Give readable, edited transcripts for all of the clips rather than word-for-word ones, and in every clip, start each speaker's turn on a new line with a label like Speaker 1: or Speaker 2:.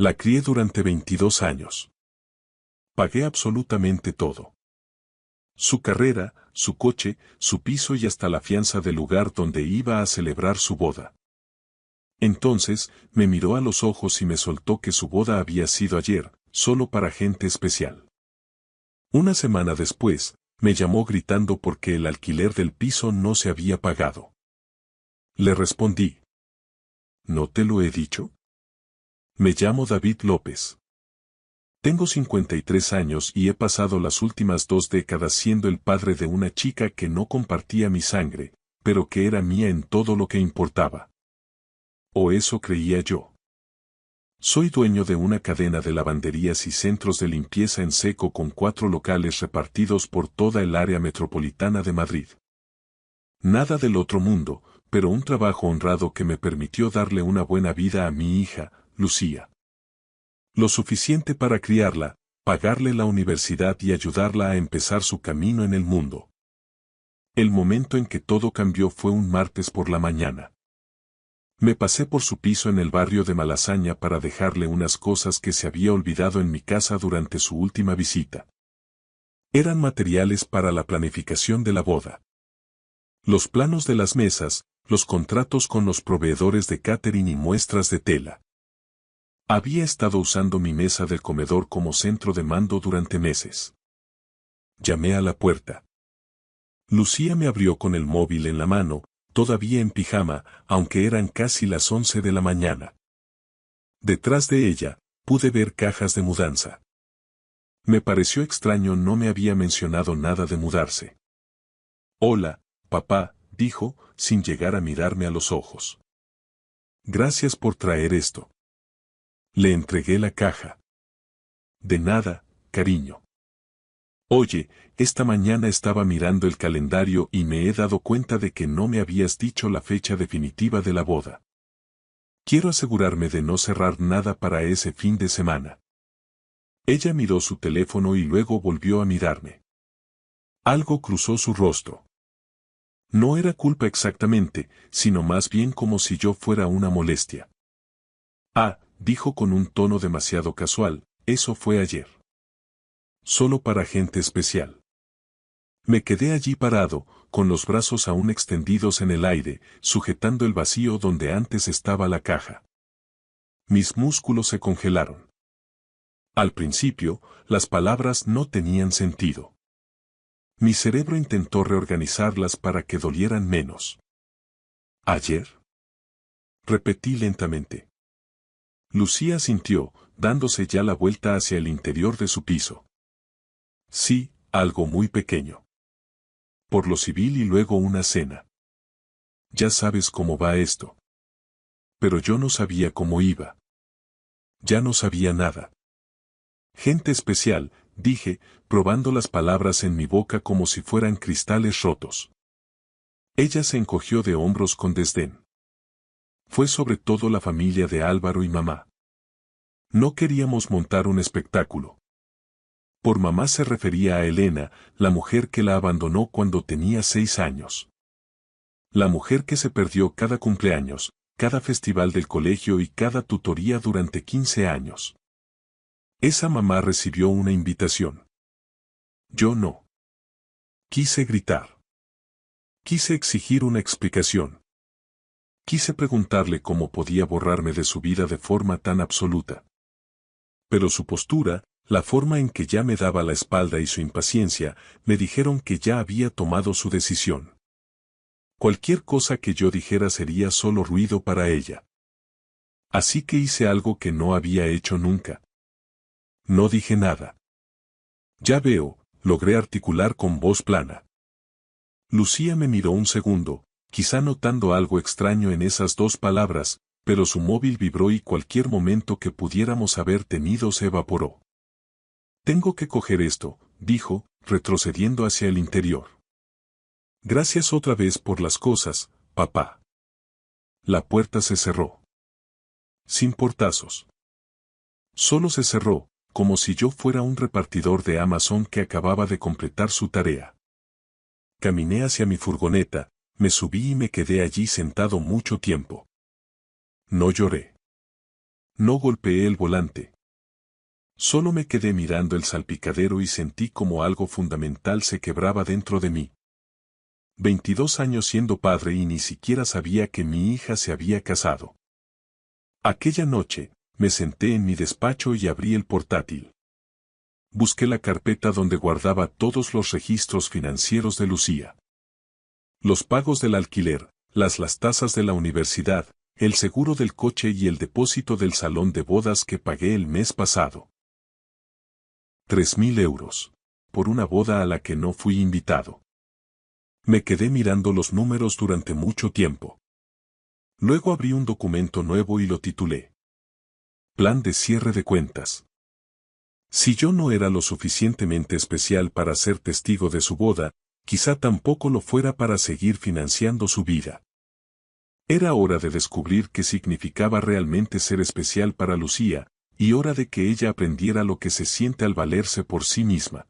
Speaker 1: La crié durante 22 años. Pagué absolutamente todo. Su carrera, su coche, su piso y hasta la fianza del lugar donde iba a celebrar su boda. Entonces, me miró a los ojos y me soltó que su boda había sido ayer, solo para gente especial. Una semana después, me llamó gritando porque el alquiler del piso no se había pagado. Le respondí. ¿No te lo he dicho? Me llamo David López. Tengo 53 años y he pasado las últimas 2 décadas siendo el padre de una chica que no compartía mi sangre, pero que era mía en todo lo que importaba. O eso creía yo. Soy dueño de una cadena de lavanderías y centros de limpieza en seco con 4 locales repartidos por toda el área metropolitana de Madrid. Nada del otro mundo, pero un trabajo honrado que me permitió darle una buena vida a mi hija, Lucía. Lo suficiente para criarla, pagarle la universidad y ayudarla a empezar su camino en el mundo. El momento en que todo cambió fue un martes por la mañana. Me pasé por su piso en el barrio de Malasaña para dejarle unas cosas que se había olvidado en mi casa durante su última visita. Eran materiales para la planificación de la boda. Los planos de las mesas, los contratos con los proveedores de catering y muestras de tela. Había estado usando mi mesa del comedor como centro de mando durante meses. Llamé a la puerta. Lucía me abrió con el móvil en la mano, todavía en pijama, aunque eran casi las 11 de la mañana. Detrás de ella, pude ver cajas de mudanza. Me pareció extraño, no me había mencionado nada de mudarse. Hola, papá, dijo, sin llegar a mirarme a los ojos. Gracias por traer esto. Le entregué la caja. De nada, cariño. Oye, esta mañana estaba mirando el calendario y me he dado cuenta de que no me habías dicho la fecha definitiva de la boda. Quiero asegurarme de no cerrar nada para ese fin de semana. Ella miró su teléfono y luego volvió a mirarme. Algo cruzó su rostro. No era culpa exactamente, sino más bien como si yo fuera una molestia. Ah, dijo con un tono demasiado casual, eso fue ayer. Solo para gente especial. Me quedé allí parado, con los brazos aún extendidos en el aire, sujetando el vacío donde antes estaba la caja. Mis músculos se congelaron. Al principio, las palabras no tenían sentido. Mi cerebro intentó reorganizarlas para que dolieran menos. ¿Ayer? Repetí lentamente. Lucía asintió, dándose ya la vuelta hacia el interior de su piso. Sí, algo muy pequeño. Por lo civil y luego una cena. Ya sabes cómo va esto. Pero yo no sabía cómo iba. Ya no sabía nada. Gente especial, dije, probando las palabras en mi boca como si fueran cristales rotos. Ella se encogió de hombros con desdén. Fue sobre todo la familia de Álvaro y mamá. No queríamos montar un espectáculo. Por mamá se refería a Elena, la mujer que la abandonó cuando tenía 6 años. La mujer que se perdió cada cumpleaños, cada festival del colegio y cada tutoría durante 15 años. Esa mamá recibió una invitación. Yo no. Quise gritar. Quise exigir una explicación. Quise preguntarle cómo podía borrarme de su vida de forma tan absoluta. Pero su postura, la forma en que ya me daba la espalda y su impaciencia, me dijeron que ya había tomado su decisión. Cualquier cosa que yo dijera sería solo ruido para ella. Así que hice algo que no había hecho nunca. No dije nada. Ya veo, logré articular con voz plana. Lucía me miró un segundo, quizá notando algo extraño en esas 2 palabras, pero su móvil vibró y cualquier momento que pudiéramos haber tenido se evaporó. Tengo que coger esto, dijo, retrocediendo hacia el interior. Gracias otra vez por las cosas, papá. La puerta se cerró. Sin portazos. Solo se cerró, como si yo fuera un repartidor de Amazon que acababa de completar su tarea. Caminé hacia mi furgoneta, me subí y me quedé allí sentado mucho tiempo. No lloré. No golpeé el volante. Solo me quedé mirando el salpicadero y sentí como algo fundamental se quebraba dentro de mí. 22 años siendo padre y ni siquiera sabía que mi hija se había casado. Aquella noche, me senté en mi despacho y abrí el portátil. Busqué la carpeta donde guardaba todos los registros financieros de Lucía. Los pagos del alquiler, las tasas de la universidad, el seguro del coche y el depósito del salón de bodas que pagué el mes pasado. 3.000 euros. Por una boda a la que no fui invitado. Me quedé mirando los números durante mucho tiempo. Luego abrí un documento nuevo y lo titulé Plan de cierre de cuentas. Si yo no era lo suficientemente especial para ser testigo de su boda, quizá tampoco lo fuera para seguir financiando su vida. Era hora de descubrir qué significaba realmente ser especial para Lucía, y hora de que ella aprendiera lo que se siente al valerse por sí misma.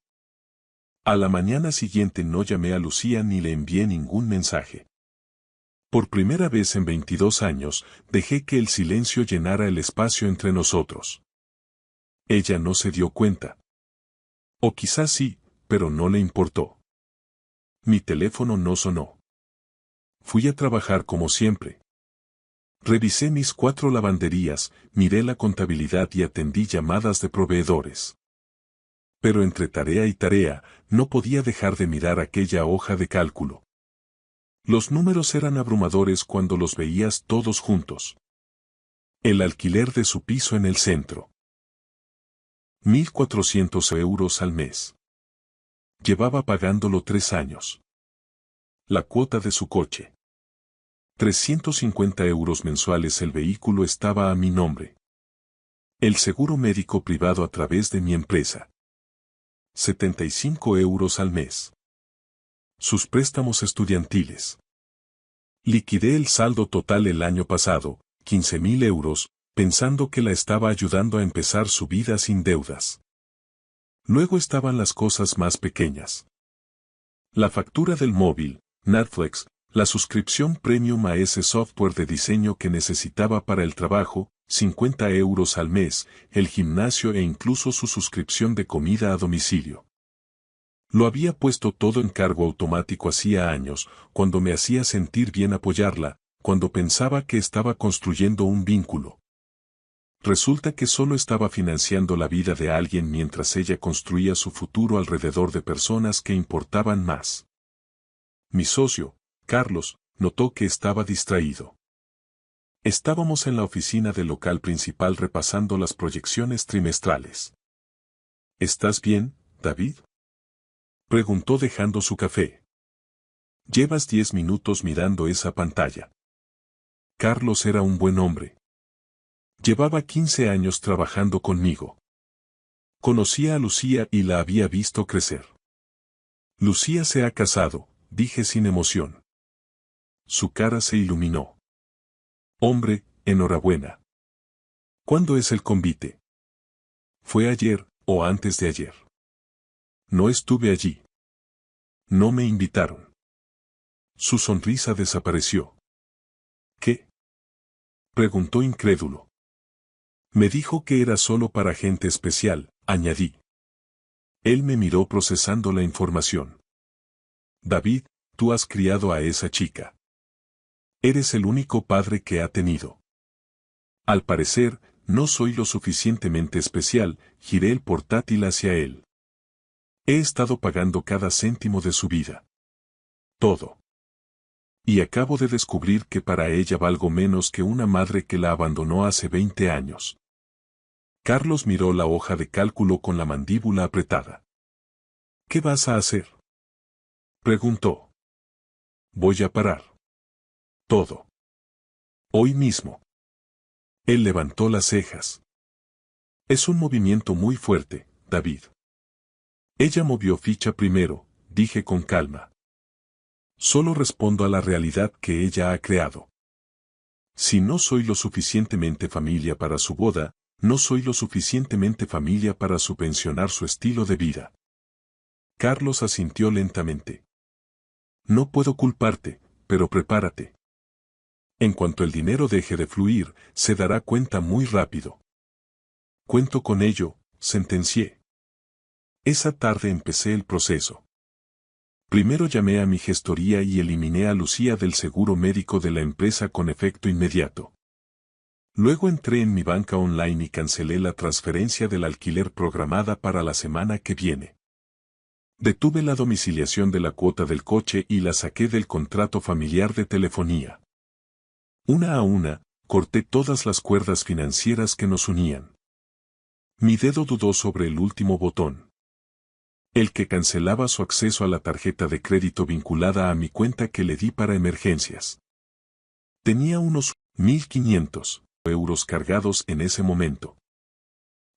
Speaker 1: A la mañana siguiente no llamé a Lucía ni le envié ningún mensaje. Por primera vez en 22 años, dejé que el silencio llenara el espacio entre nosotros. Ella no se dio cuenta. O quizás sí, pero no le importó. Mi teléfono no sonó. Fui a trabajar como siempre. Revisé mis 4 lavanderías, miré la contabilidad y atendí llamadas de proveedores. Pero entre tarea y tarea, no podía dejar de mirar aquella hoja de cálculo. Los números eran abrumadores cuando los veías todos juntos. El alquiler de su piso en el centro. 1.400 euros al mes. Llevaba pagándolo 3 años. La cuota de su coche. 350 euros mensuales. El vehículo estaba a mi nombre. El seguro médico privado a través de mi empresa. 75 euros al mes. Sus préstamos estudiantiles. Liquidé el saldo total el año pasado, 15.000 euros, pensando que la estaba ayudando a empezar su vida sin deudas. Luego estaban las cosas más pequeñas. La factura del móvil, Netflix, la suscripción premium a ese software de diseño que necesitaba para el trabajo, 50 euros al mes, el gimnasio e incluso su suscripción de comida a domicilio. Lo había puesto todo en cargo automático hacía años, cuando me hacía sentir bien apoyarla, cuando pensaba que estaba construyendo un vínculo. Resulta que solo estaba financiando la vida de alguien mientras ella construía su futuro alrededor de personas que importaban más. Mi socio, Carlos, notó que estaba distraído. Estábamos en la oficina del local principal repasando las proyecciones trimestrales. ¿Estás bien, David?, preguntó dejando su café. Llevas 10 minutos mirando esa pantalla. Carlos era un buen hombre. Llevaba 15 años trabajando conmigo. Conocía a Lucía y la había visto crecer. Lucía se ha casado, dije sin emoción. Su cara se iluminó. Hombre, enhorabuena. ¿Cuándo es el convite? ¿Fue ayer o antes de ayer? No estuve allí. No me invitaron. Su sonrisa desapareció. ¿Qué?, preguntó incrédulo. Me dijo que era solo para gente especial, añadí. Él me miró procesando la información. David, tú has criado a esa chica. Eres el único padre que ha tenido. Al parecer, no soy lo suficientemente especial, giré el portátil hacia él. He estado pagando cada céntimo de su vida. Todo. Y acabo de descubrir que para ella valgo menos que una madre que la abandonó hace 20 años. Carlos miró la hoja de cálculo con la mandíbula apretada. ¿Qué vas a hacer?, preguntó. Voy a parar. Todo. Hoy mismo. Él levantó las cejas. Es un movimiento muy fuerte, David. Ella movió ficha primero, dije con calma. Solo respondo a la realidad que ella ha creado. Si no soy lo suficientemente familia para su boda, no soy lo suficientemente familia para subvencionar su estilo de vida. Carlos asintió lentamente. No puedo culparte, pero prepárate. En cuanto el dinero deje de fluir, se dará cuenta muy rápido. Cuento con ello, sentencié. Esa tarde empecé el proceso. Primero llamé a mi gestoría y eliminé a Lucía del seguro médico de la empresa con efecto inmediato. Luego entré en mi banca online y cancelé la transferencia del alquiler programada para la semana que viene. Detuve la domiciliación de la cuota del coche y la saqué del contrato familiar de telefonía. Una a una, corté todas las cuerdas financieras que nos unían. Mi dedo dudó sobre el último botón. El que cancelaba su acceso a la tarjeta de crédito vinculada a mi cuenta que le di para emergencias. Tenía unos 1.500 euros cargados en ese momento.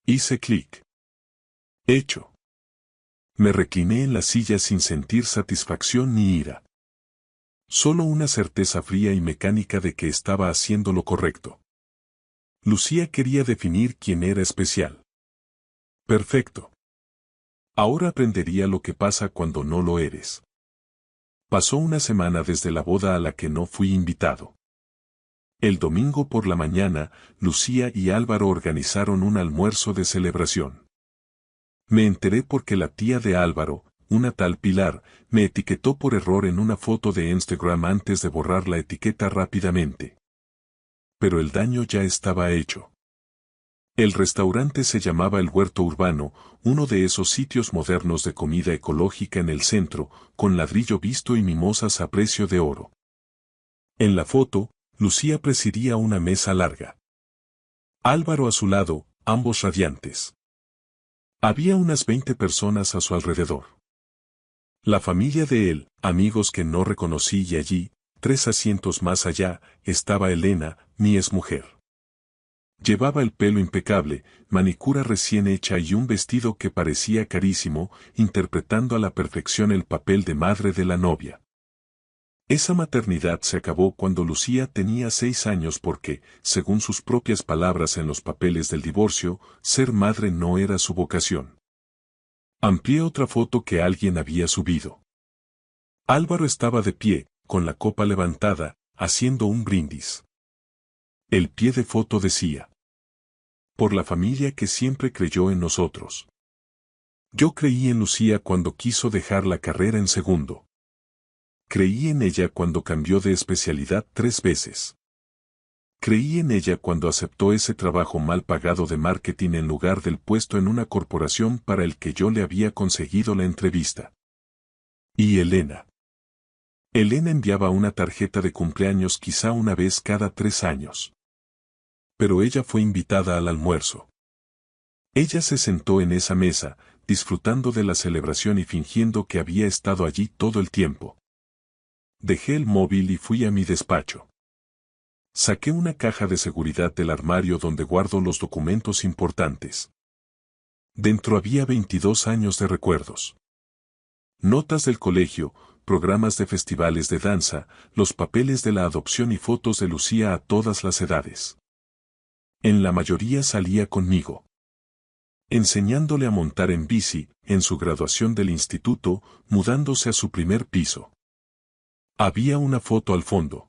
Speaker 1: Hice clic. Hecho. Me recliné en la silla sin sentir satisfacción ni ira. Solo una certeza fría y mecánica de que estaba haciendo lo correcto. Lucía quería definir quién era especial. Perfecto. Ahora aprendería lo que pasa cuando no lo eres. Pasó una semana desde la boda a la que no fui invitado. El domingo por la mañana, Lucía y Álvaro organizaron un almuerzo de celebración. Me enteré porque la tía de Álvaro, una tal Pilar, me etiquetó por error en una foto de Instagram antes de borrar la etiqueta rápidamente. Pero el daño ya estaba hecho. El restaurante se llamaba El Huerto Urbano, uno de esos sitios modernos de comida ecológica en el centro, con ladrillo visto y mimosas a precio de oro. En la foto, Lucía presidía una mesa larga. Álvaro a su lado, ambos radiantes. Había unas 20 personas a su alrededor. La familia de él, amigos que no reconocí y allí, 3 asientos más allá, estaba Elena, mi exmujer. Llevaba el pelo impecable, manicura recién hecha y un vestido que parecía carísimo, interpretando a la perfección el papel de madre de la novia. Esa maternidad se acabó cuando Lucía tenía 6 años porque, según sus propias palabras en los papeles del divorcio, ser madre no era su vocación. Amplié otra foto que alguien había subido. Álvaro estaba de pie, con la copa levantada, haciendo un brindis. El pie de foto decía: por la familia que siempre creyó en nosotros. Yo creí en Lucía cuando quiso dejar la carrera en segundo. Creí en ella cuando cambió de especialidad 3 veces. Creí en ella cuando aceptó ese trabajo mal pagado de marketing en lugar del puesto en una corporación para el que yo le había conseguido la entrevista. Y Elena. Elena enviaba una tarjeta de cumpleaños quizá una vez cada 3 años. Pero ella fue invitada al almuerzo. Ella se sentó en esa mesa, disfrutando de la celebración y fingiendo que había estado allí todo el tiempo. Dejé el móvil y fui a mi despacho. Saqué una caja de seguridad del armario donde guardo los documentos importantes. Dentro había 22 años de recuerdos. Notas del colegio, programas de festivales de danza, los papeles de la adopción y fotos de Lucía a todas las edades. En la mayoría salía conmigo. Enseñándole a montar en bici, en su graduación del instituto, mudándose a su primer piso. Había una foto al fondo.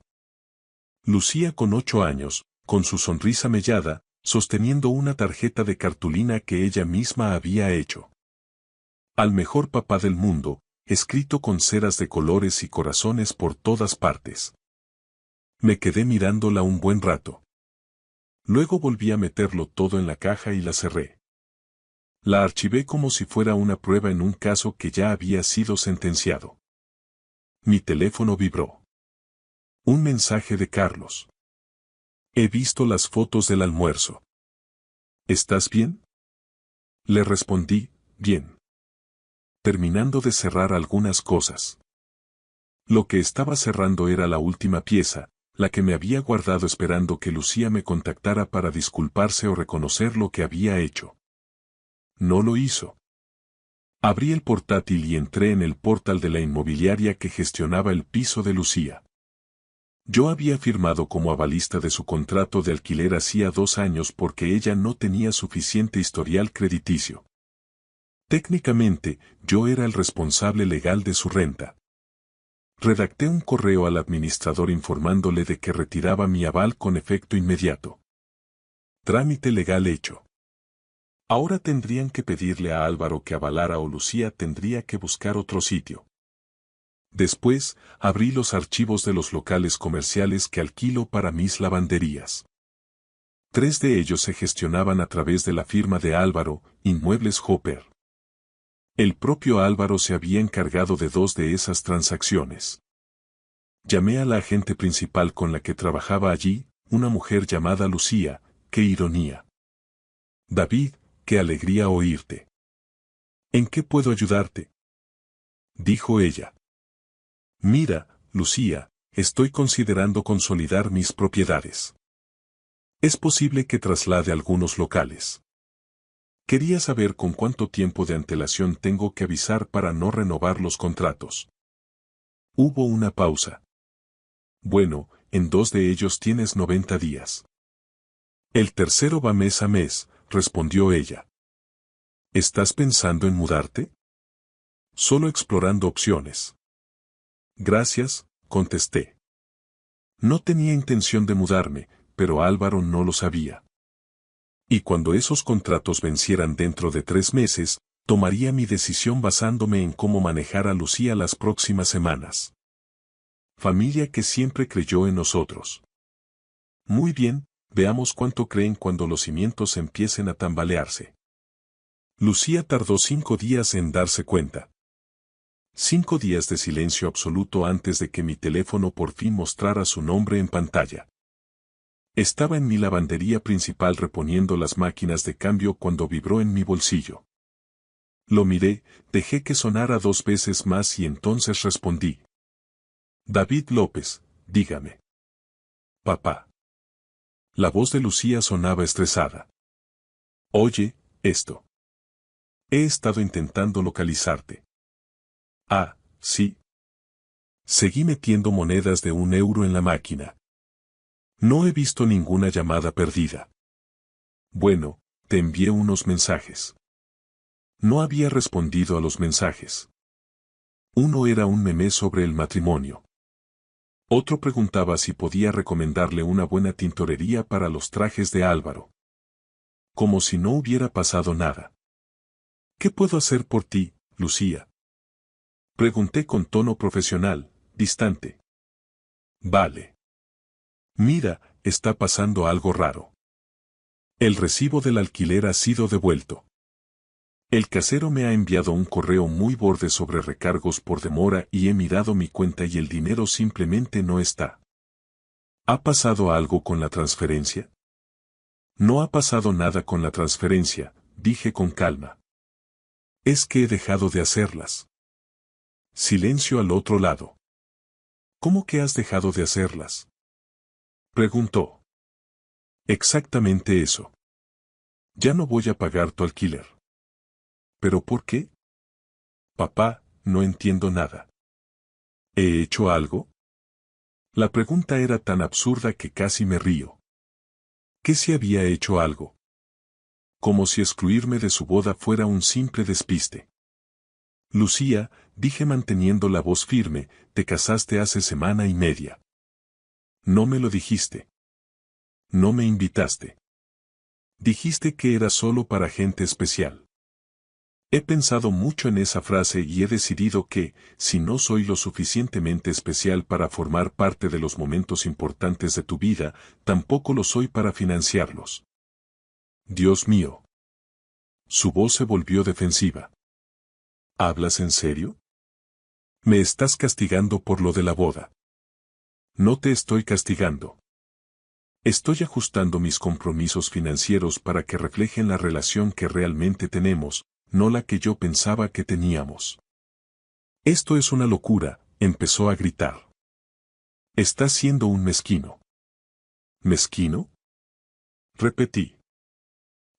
Speaker 1: Lucía con 8 años, con su sonrisa mellada, sosteniendo una tarjeta de cartulina que ella misma había hecho. Al mejor papá del mundo, escrito con ceras de colores y corazones por todas partes. Me quedé mirándola un buen rato. Luego volví a meterlo todo en la caja y la cerré. La archivé como si fuera una prueba en un caso que ya había sido sentenciado. Mi teléfono vibró. Un mensaje de Carlos. He visto las fotos del almuerzo. ¿Estás bien? Le respondí, bien. Terminando de cerrar algunas cosas. Lo que estaba cerrando era la última pieza, la que me había guardado esperando que Lucía me contactara para disculparse o reconocer lo que había hecho. No lo hizo. Abrí el portátil y entré en el portal de la inmobiliaria que gestionaba el piso de Lucía. Yo había firmado como avalista de su contrato de alquiler hacía 2 años porque ella no tenía suficiente historial crediticio. Técnicamente, yo era el responsable legal de su renta. Redacté un correo al administrador informándole de que retiraba mi aval con efecto inmediato. Trámite legal hecho. Ahora tendrían que pedirle a Álvaro que avalara o Lucía tendría que buscar otro sitio. Después, abrí los archivos de los locales comerciales que alquilo para mis lavanderías. 3 de ellos se gestionaban a través de la firma de Álvaro, Inmuebles Hopper. El propio Álvaro se había encargado de 2 de esas transacciones. Llamé a la agente principal con la que trabajaba allí, una mujer llamada Lucía. ¡Qué ironía! David, qué alegría oírte. ¿En qué puedo ayudarte?, dijo ella. Mira, Lucía, estoy considerando consolidar mis propiedades. Es posible que traslade algunos locales. Quería saber con cuánto tiempo de antelación tengo que avisar para no renovar los contratos. Hubo una pausa. Bueno, en 2 de ellos tienes 90 días. El tercero va mes a mes, respondió ella. ¿Estás pensando en mudarte? Solo explorando opciones. Gracias, contesté. No tenía intención de mudarme, pero Álvaro no lo sabía. Y cuando esos contratos vencieran dentro de 3 meses, tomaría mi decisión basándome en cómo manejar a Lucía las próximas semanas. Familia que siempre creyó en nosotros. Muy bien, veamos cuánto creen cuando los cimientos empiecen a tambalearse. Lucía tardó 5 días en darse cuenta. 5 días de silencio absoluto antes de que mi teléfono por fin mostrara su nombre en pantalla. Estaba en mi lavandería principal reponiendo las máquinas de cambio cuando vibró en mi bolsillo. Lo miré, dejé que sonara 2 veces más y entonces respondí. David López, dígame. Papá. La voz de Lucía sonaba estresada. Oye, esto. He estado intentando localizarte. Ah, sí. Seguí metiendo monedas de 1 euro en la máquina. No he visto ninguna llamada perdida. Bueno, te envié unos mensajes. No había respondido a los mensajes. Uno era un meme sobre el matrimonio. Otro preguntaba si podía recomendarle una buena tintorería para los trajes de Álvaro. Como si no hubiera pasado nada. ¿Qué puedo hacer por ti, Lucía?, pregunté con tono profesional, distante. Vale. Mira, está pasando algo raro. El recibo del alquiler ha sido devuelto. El casero me ha enviado un correo muy borde sobre recargos por demora y he mirado mi cuenta y el dinero simplemente no está. ¿Ha pasado algo con la transferencia? No ha pasado nada con la transferencia, dije con calma. Es que he dejado de hacerlas. Silencio al otro lado. ¿Cómo que has dejado de hacerlas?, preguntó. Exactamente eso. Ya no voy a pagar tu alquiler. ¿Pero por qué? Papá, no entiendo nada. ¿He hecho algo? La pregunta era tan absurda que casi me río. ¿Qué si había hecho algo? Como si excluirme de su boda fuera un simple despiste. Lucía, dije manteniendo la voz firme, te casaste hace 1 semana y media. No me lo dijiste. No me invitaste. Dijiste que era solo para gente especial. He pensado mucho en esa frase y he decidido que, si no soy lo suficientemente especial para formar parte de los momentos importantes de tu vida, tampoco lo soy para financiarlos. Dios mío. Su voz se volvió defensiva. ¿Hablas en serio? Me estás castigando por lo de la boda. No te estoy castigando. Estoy ajustando mis compromisos financieros para que reflejen la relación que realmente tenemos, no la que yo pensaba que teníamos. Esto es una locura, empezó a gritar. Estás siendo un mezquino. ¿Mezquino? Repetí.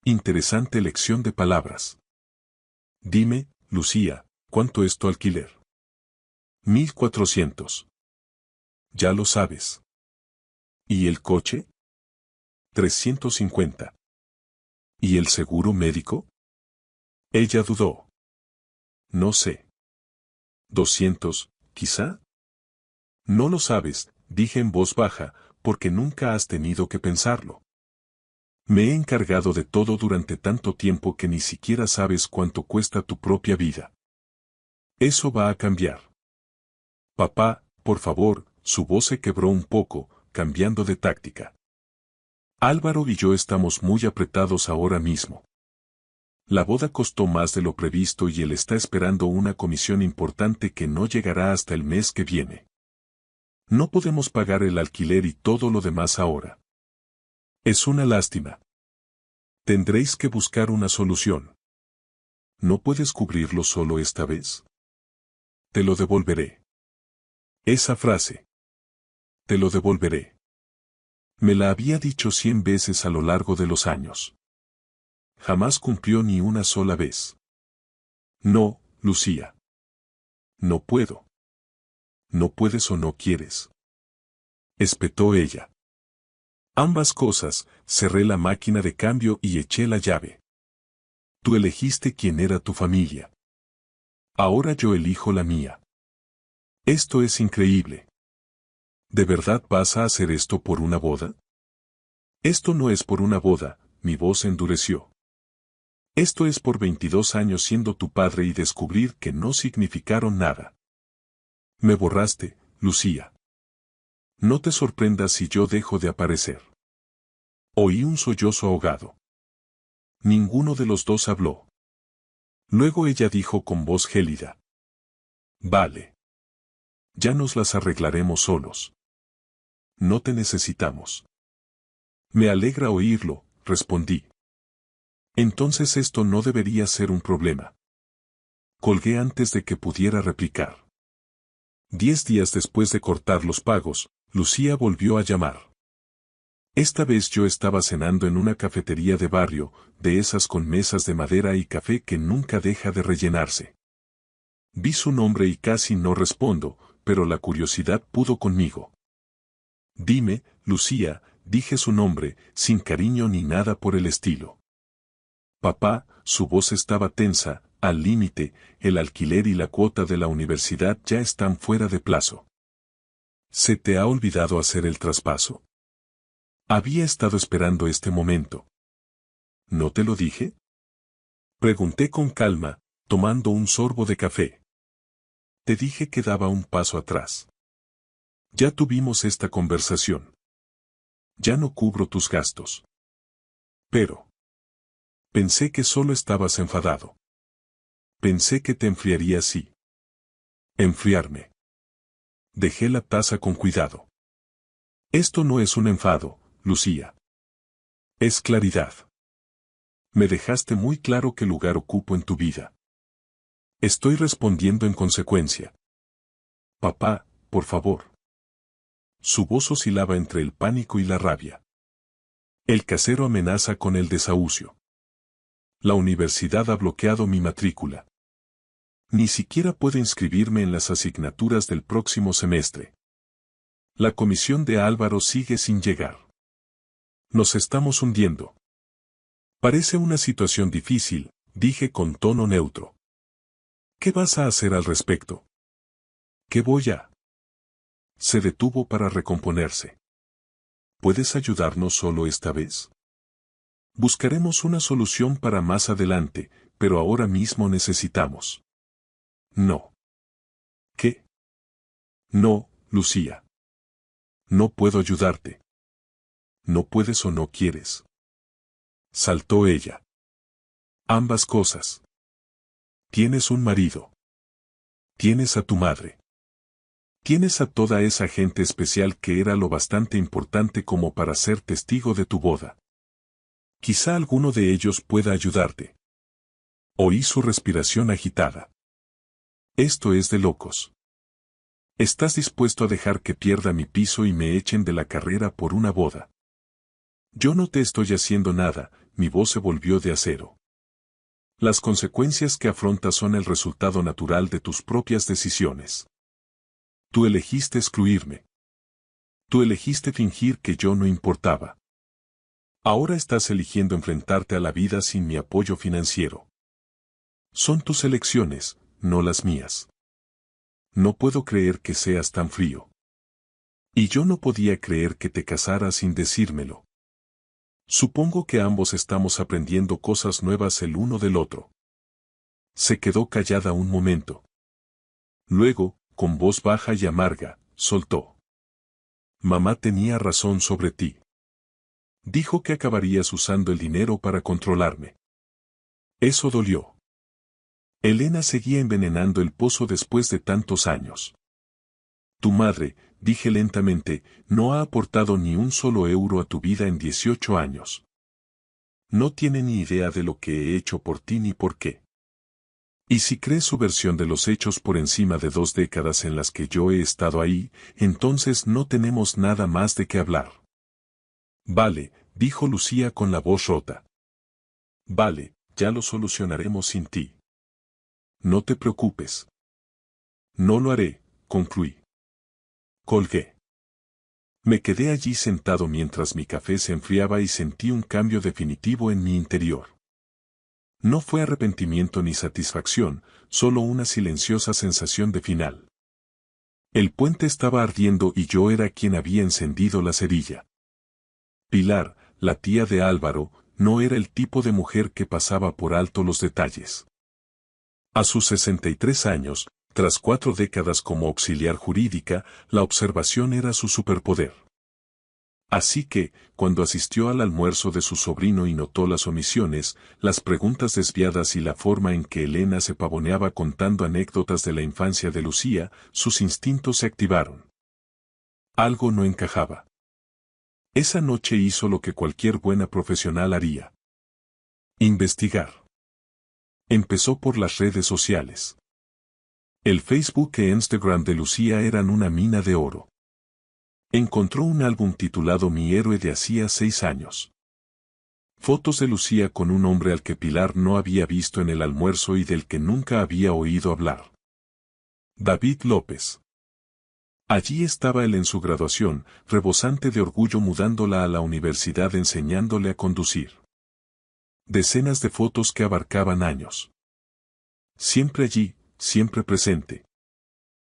Speaker 1: Interesante elección de palabras. Dime, Lucía, ¿cuánto es tu alquiler? 1.400. Ya lo sabes. ¿Y el coche? 350. ¿Y el seguro médico? Ella dudó. No sé. 200, quizá. No lo sabes, dije en voz baja, porque nunca has tenido que pensarlo. Me he encargado de todo durante tanto tiempo que ni siquiera sabes cuánto cuesta tu propia vida. Eso va a cambiar. Papá, por favor, su voz se quebró un poco, cambiando de táctica. Álvaro y yo estamos muy apretados ahora mismo. La boda costó más de lo previsto y él está esperando una comisión importante que no llegará hasta el mes que viene. No podemos pagar el alquiler y todo lo demás ahora. Es una lástima. Tendréis que buscar una solución. ¿No puedes cubrirlo solo esta vez? Te lo devolveré. Esa frase. Te lo devolveré. Me la había dicho 100 veces a lo largo de los años. Jamás cumplió ni una sola vez. No, Lucía. No puedo. No puedes o no quieres. Espetó ella. Ambas cosas, cerré la máquina de cambio y eché la llave. Tú elegiste quién era tu familia. Ahora yo elijo la mía. Esto es increíble. ¿De verdad vas a hacer esto por una boda? Esto no es por una boda, mi voz endureció. Esto es por 22 años siendo tu padre y descubrir que no significaron nada. Me borraste, Lucía. No te sorprendas si yo dejo de aparecer. Oí un sollozo ahogado. Ninguno de los dos habló. Luego ella dijo con voz gélida. Vale. Ya nos las arreglaremos solos. No te necesitamos. Me alegra oírlo, respondí. Entonces esto no debería ser un problema. Colgué antes de que pudiera replicar. 10 días después de cortar los pagos, Lucía volvió a llamar. Esta vez yo estaba cenando en una cafetería de barrio, de esas con mesas de madera y café que nunca deja de rellenarse. Vi su nombre y casi no respondo, pero la curiosidad pudo conmigo. Dime, Lucía, dije su nombre, sin cariño ni nada por el estilo. Papá, su voz estaba tensa, al límite, el alquiler y la cuota de la universidad ya están fuera de plazo. ¿Se te ha olvidado hacer el traspaso? Había estado esperando este momento. ¿No te lo dije? Pregunté con calma, tomando un sorbo de café. Te dije que daba un paso atrás. Ya tuvimos esta conversación. Ya no cubro tus gastos. Pero. Pensé que solo estabas enfadado. Pensé que te enfriarías sí. Enfriarme. Dejé la taza con cuidado. Esto no es un enfado, Lucía. Es claridad. Me dejaste muy claro qué lugar ocupo en tu vida. Estoy respondiendo en consecuencia. Papá, por favor. Su voz oscilaba entre el pánico y la rabia. El casero amenaza con el desahucio. La universidad ha bloqueado mi matrícula. Ni siquiera puedo inscribirme en las asignaturas del próximo semestre. La comisión de Álvaro sigue sin llegar. Nos estamos hundiendo. Parece una situación difícil, dije con tono neutro. ¿Qué vas a hacer al respecto? ¿Qué voy a? Se detuvo para recomponerse. ¿Puedes ayudarnos solo esta vez? Buscaremos una solución para más adelante, pero ahora mismo necesitamos. No. ¿Qué? No, Lucía. No puedo ayudarte. No puedes o no quieres. Saltó ella. Ambas cosas. Tienes un marido. Tienes a tu madre. Tienes a toda esa gente especial que era lo bastante importante como para ser testigo de tu boda. Quizá alguno de ellos pueda ayudarte. Oí su respiración agitada. Esto es de locos. ¿Estás dispuesto a dejar que pierda mi piso y me echen de la carrera por una boda? Yo no te estoy haciendo nada, mi voz se volvió de acero. Las consecuencias que afrontas son el resultado natural de tus propias decisiones. Tú elegiste excluirme. Tú elegiste fingir que yo no importaba. Ahora estás eligiendo enfrentarte a la vida sin mi apoyo financiero. Son tus elecciones, no las mías. No puedo creer que seas tan frío. Y yo no podía creer que te casaras sin decírmelo. Supongo que ambos estamos aprendiendo cosas nuevas el uno del otro. Se quedó callada un momento. Luego, con voz baja y amarga, soltó. Mamá tenía razón sobre ti. Dijo que acabarías usando el dinero para controlarme. Eso dolió. Elena seguía envenenando el pozo después de tantos años. Tu madre, dije lentamente, no ha aportado ni un solo euro a tu vida en 18 años. No tiene ni idea de lo que he hecho por ti ni por qué. Y si crees su versión de los hechos por encima de 2 décadas en las que yo he estado ahí, entonces no tenemos nada más de qué hablar. Vale, dijo Lucía con la voz rota. Vale, ya lo solucionaremos sin ti. No te preocupes. No lo haré, concluí. Colgué. Me quedé allí sentado mientras mi café se enfriaba y sentí un cambio definitivo en mi interior. No fue arrepentimiento ni satisfacción, solo una silenciosa sensación de final. El puente estaba ardiendo y yo era quien había encendido la cerilla. Pilar, la tía de Álvaro, no era el tipo de mujer que pasaba por alto los detalles. A sus 63 años, tras 4 décadas como auxiliar jurídica, la observación era su superpoder. Así que, cuando asistió al almuerzo de su sobrino y notó las omisiones, las preguntas desviadas y la forma en que Elena se pavoneaba contando anécdotas de la infancia de Lucía, sus instintos se activaron. Algo no encajaba. Esa noche hizo lo que cualquier buena profesional haría. Investigar. Empezó por las redes sociales. El Facebook e Instagram de Lucía eran una mina de oro. Encontró un álbum titulado Mi héroe de hacía 6 años. Fotos de Lucía con un hombre al que Pilar no había visto en el almuerzo y del que nunca había oído hablar. David López. Allí estaba él en su graduación, rebosante de orgullo mudándola a la universidad enseñándole a conducir. Decenas de fotos que abarcaban años. Siempre allí, siempre presente.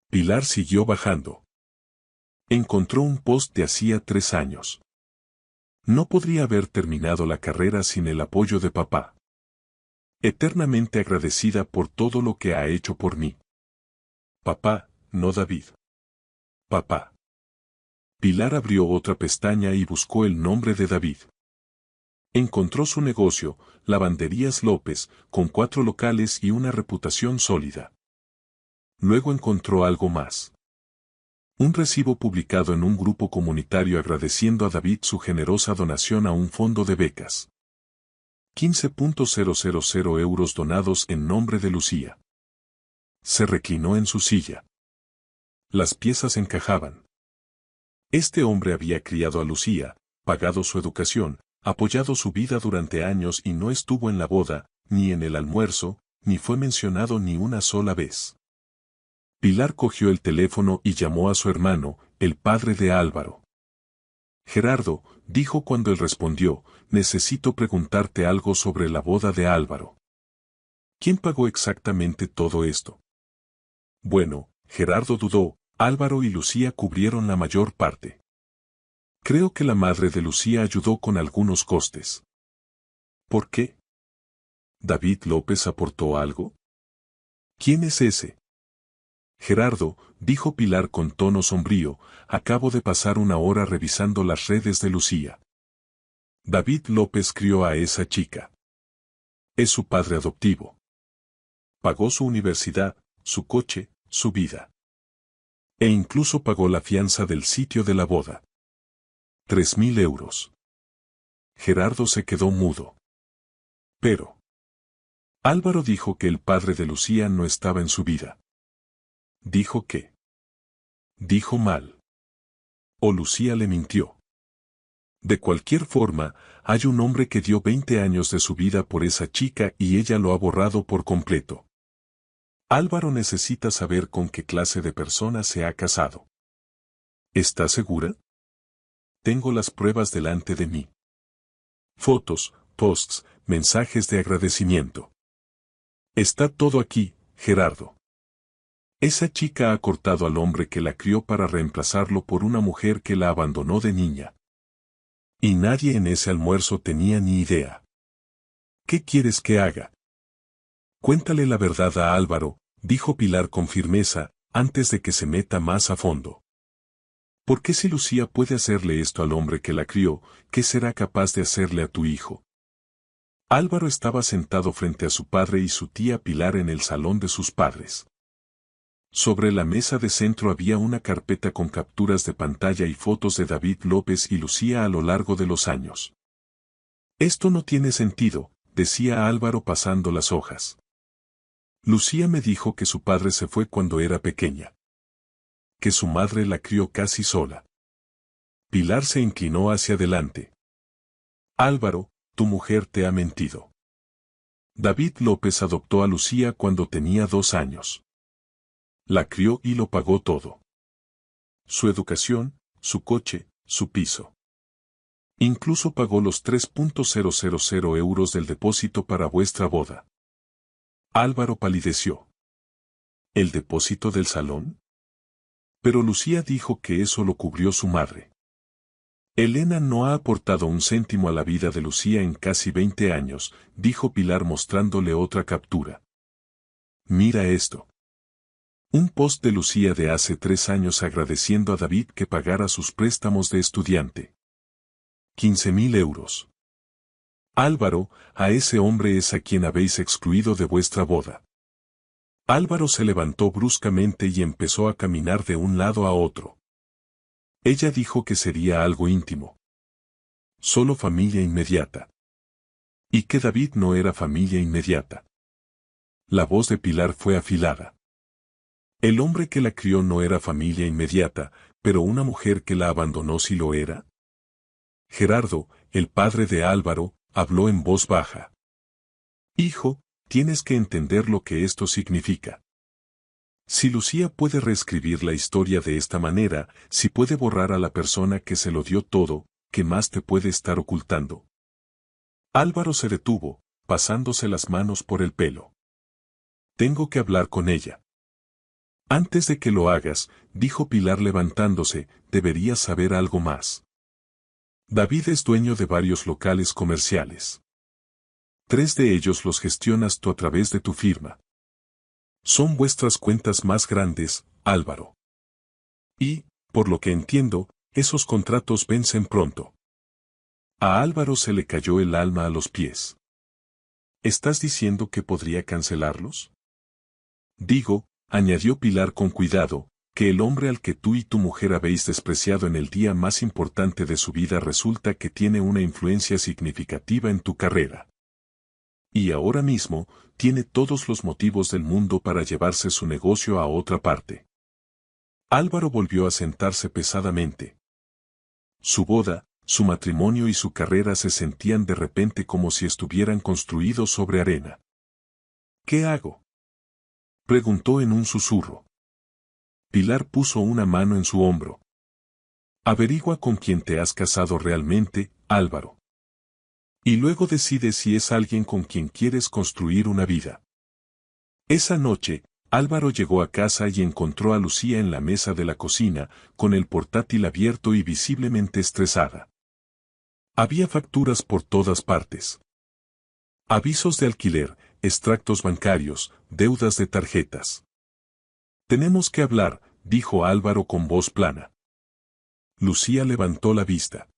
Speaker 1: Pilar siguió bajando. Encontró un post de hacía 3 años. No podría haber terminado la carrera sin el apoyo de papá. Eternamente agradecida por todo lo que ha hecho por mí. Papá, no David. Papá. Pilar abrió otra pestaña y buscó el nombre de David. Encontró su negocio, Lavanderías López, con 4 locales y una reputación sólida. Luego encontró algo más. Un recibo publicado en un grupo comunitario agradeciendo a David su generosa donación a un fondo de becas. 15.000 euros donados en nombre de Lucía. Se reclinó en su silla. Las piezas encajaban. Este hombre había criado a Lucía, pagado su educación, apoyado su vida durante años y no estuvo en la boda, ni en el almuerzo, ni fue mencionado ni una sola vez. Pilar cogió el teléfono y llamó a su hermano, el padre de Álvaro. Gerardo, dijo cuando él respondió, necesito preguntarte algo sobre la boda de Álvaro. ¿Quién pagó exactamente todo esto? Bueno, Gerardo dudó, Álvaro y Lucía cubrieron la mayor parte. Creo que la madre de Lucía ayudó con algunos costes. ¿Por qué? ¿David López aportó algo? ¿Quién es ese? Gerardo, dijo Pilar con tono sombrío, acabo de pasar una hora revisando las redes de Lucía. David López crió a esa chica. Es su padre adoptivo. Pagó su universidad, su coche, su vida. E incluso pagó la fianza del sitio de la boda. 3.000 euros. Gerardo se quedó mudo. Pero Álvaro dijo que el padre de Lucía no estaba en su vida. Dijo que. Dijo mal. O Lucía le mintió. De cualquier forma, hay un hombre que dio 20 años de su vida por esa chica y ella lo ha borrado por completo. Álvaro necesita saber con qué clase de persona se ha casado. ¿Está segura? Tengo las pruebas delante de mí. Fotos, posts, mensajes de agradecimiento. Está todo aquí, Gerardo. Esa chica ha cortado al hombre que la crió para reemplazarlo por una mujer que la abandonó de niña. Y nadie en ese almuerzo tenía ni idea. ¿Qué quieres que haga? Cuéntale la verdad a Álvaro, dijo Pilar con firmeza, antes de que se meta más a fondo. ¿Por qué si Lucía puede hacerle esto al hombre que la crió, qué será capaz de hacerle a tu hijo? Álvaro estaba sentado frente a su padre y su tía Pilar en el salón de sus padres. Sobre la mesa de centro había una carpeta con capturas de pantalla y fotos de David López y Lucía a lo largo de los años. Esto no tiene sentido, decía Álvaro pasando las hojas. Lucía me dijo que su padre se fue cuando era pequeña. Que su madre la crió casi sola. Pilar se inclinó hacia adelante. Álvaro, tu mujer te ha mentido. David López adoptó a Lucía cuando tenía 2 años. La crió y lo pagó todo. Su educación, su coche, su piso. Incluso pagó los 3.000 euros del depósito para vuestra boda. Álvaro palideció. ¿El depósito del salón? Pero Lucía dijo que eso lo cubrió su madre. Elena no ha aportado un céntimo a la vida de Lucía en casi 20 años, dijo Pilar mostrándole otra captura. Mira esto. Un post de Lucía de hace 3 años agradeciendo a David que pagara sus préstamos de estudiante. 15.000 euros. Álvaro, a ese hombre es a quien habéis excluido de vuestra boda. Álvaro se levantó bruscamente y empezó a caminar de un lado a otro. Ella dijo que sería algo íntimo. Solo familia inmediata. Y que David no era familia inmediata. La voz de Pilar fue afilada. El hombre que la crió no era familia inmediata, pero una mujer que la abandonó sí lo era. Gerardo, el padre de Álvaro, habló en voz baja. Hijo, tienes que entender lo que esto significa. Si Lucía puede reescribir la historia de esta manera, si puede borrar a la persona que se lo dio todo, ¿qué más te puede estar ocultando? Álvaro se detuvo, pasándose las manos por el pelo. Tengo que hablar con ella. Antes de que lo hagas, dijo Pilar levantándose, deberías saber algo más. David es dueño de varios locales comerciales. 3 de ellos los gestionas tú a través de tu firma. Son vuestras cuentas más grandes, Álvaro. Y, por lo que entiendo, esos contratos vencen pronto. A Álvaro se le cayó el alma a los pies. ¿Estás diciendo que podría cancelarlos? Digo, añadió Pilar con cuidado, que el hombre al que tú y tu mujer habéis despreciado en el día más importante de su vida resulta que tiene una influencia significativa en tu carrera. Y ahora mismo, tiene todos los motivos del mundo para llevarse su negocio a otra parte. Álvaro volvió a sentarse pesadamente. Su boda, su matrimonio y su carrera se sentían de repente como si estuvieran construidos sobre arena. ¿Qué hago?, preguntó en un susurro. Pilar puso una mano en su hombro. Averigua con quién te has casado realmente, Álvaro. Y luego decide si es alguien con quien quieres construir una vida. Esa noche, Álvaro llegó a casa y encontró a Lucía en la mesa de la cocina, con el portátil abierto y visiblemente estresada. Había facturas por todas partes. Avisos de alquiler, extractos bancarios, deudas de tarjetas. Tenemos que hablar, dijo Álvaro con voz plana. Lucía levantó la vista.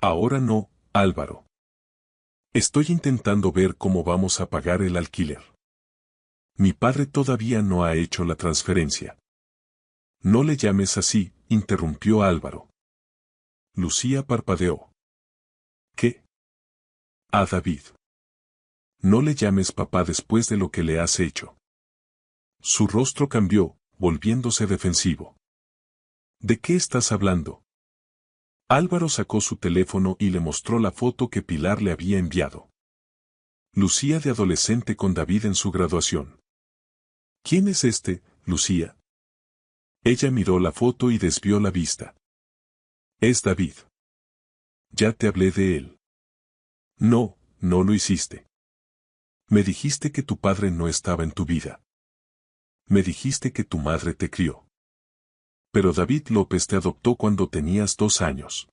Speaker 1: Ahora no, Álvaro. Estoy intentando ver cómo vamos a pagar el alquiler. Mi padre todavía no ha hecho la transferencia. No le llames así, interrumpió Álvaro. Lucía parpadeó. ¿Qué? A David. No le llames papá después de lo que le has hecho. Su rostro cambió, volviéndose defensivo. ¿De qué estás hablando? Álvaro sacó su teléfono y le mostró la foto que Pilar le había enviado. Lucía de adolescente con David en su graduación. ¿Quién es este, Lucía? Ella miró la foto y desvió la vista. Es David. Ya te hablé de él. No, no lo hiciste. Me dijiste que tu padre no estaba en tu vida. Me dijiste que tu madre te crió. Pero David López te adoptó cuando tenías 2 años.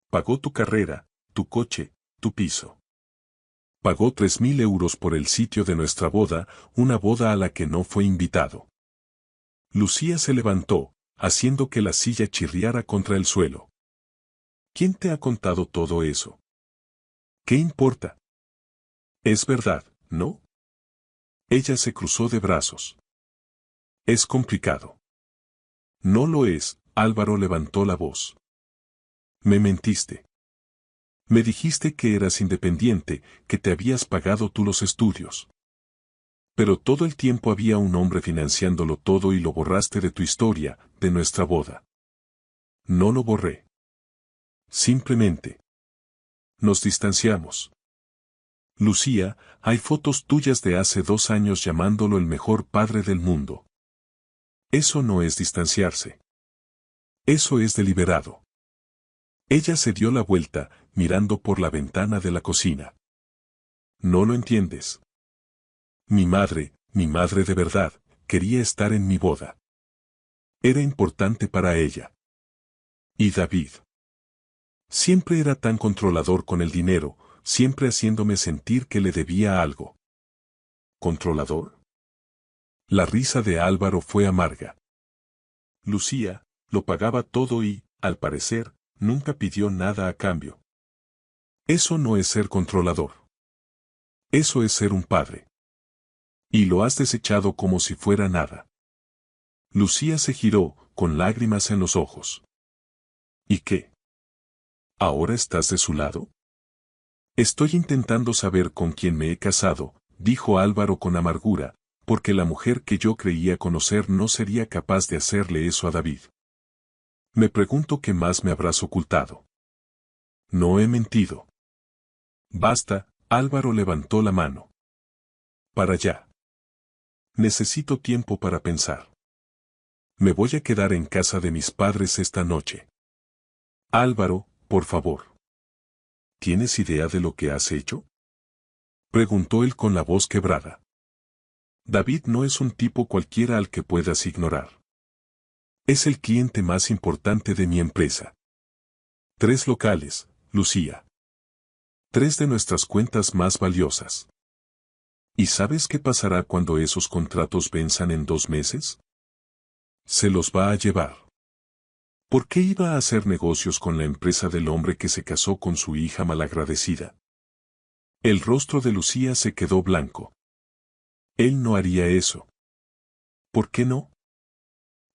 Speaker 1: Pagó tu carrera, tu coche, tu piso. Pagó 3.000 euros por el sitio de nuestra boda, una boda a la que no fue invitado. Lucía se levantó, haciendo que la silla chirriara contra el suelo. ¿Quién te ha contado todo eso? ¿Qué importa? Es verdad, ¿no? Ella se cruzó de brazos. Es complicado. No lo es, Álvaro levantó la voz. Me mentiste. Me dijiste que eras independiente, que te habías pagado tú los estudios. Pero todo el tiempo había un hombre financiándolo todo y lo borraste de tu historia, de nuestra boda. No lo borré. Simplemente. Nos distanciamos. Lucía, hay fotos tuyas de hace 2 años llamándolo el mejor padre del mundo. Eso no es distanciarse. Eso es deliberado. Ella se dio la vuelta, mirando por la ventana de la cocina. No lo entiendes. Mi madre de verdad, quería estar en mi boda. Era importante para ella. Y David. Siempre era tan controlador con el dinero, siempre haciéndome sentir que le debía algo. ¿Controlador? La risa de Álvaro fue amarga. Lucía, lo pagaba todo y, al parecer, nunca pidió nada a cambio. Eso no es ser controlador. Eso es ser un padre. Y lo has desechado como si fuera nada. Lucía se giró, con lágrimas en los ojos. ¿Y qué? ¿Ahora estás de su lado? Estoy intentando saber con quién me he casado, dijo Álvaro con amargura, porque la mujer que yo creía conocer no sería capaz de hacerle eso a David. Me pregunto qué más me habrás ocultado. No he mentido. Basta, Álvaro levantó la mano. Para allá. Necesito tiempo para pensar. Me voy a quedar en casa de mis padres esta noche. Álvaro, por favor. ¿Tienes idea de lo que has hecho? Preguntó él con la voz quebrada. David no es un tipo cualquiera al que puedas ignorar. Es el cliente más importante de mi empresa. 3 locales, Lucía. 3 de nuestras cuentas más valiosas. ¿Y sabes qué pasará cuando esos contratos venzan en 2 meses? Se los va a llevar. ¿Por qué iba a hacer negocios con la empresa del hombre que se casó con su hija malagradecida? El rostro de Lucía se quedó blanco. Él no haría eso. ¿Por qué no?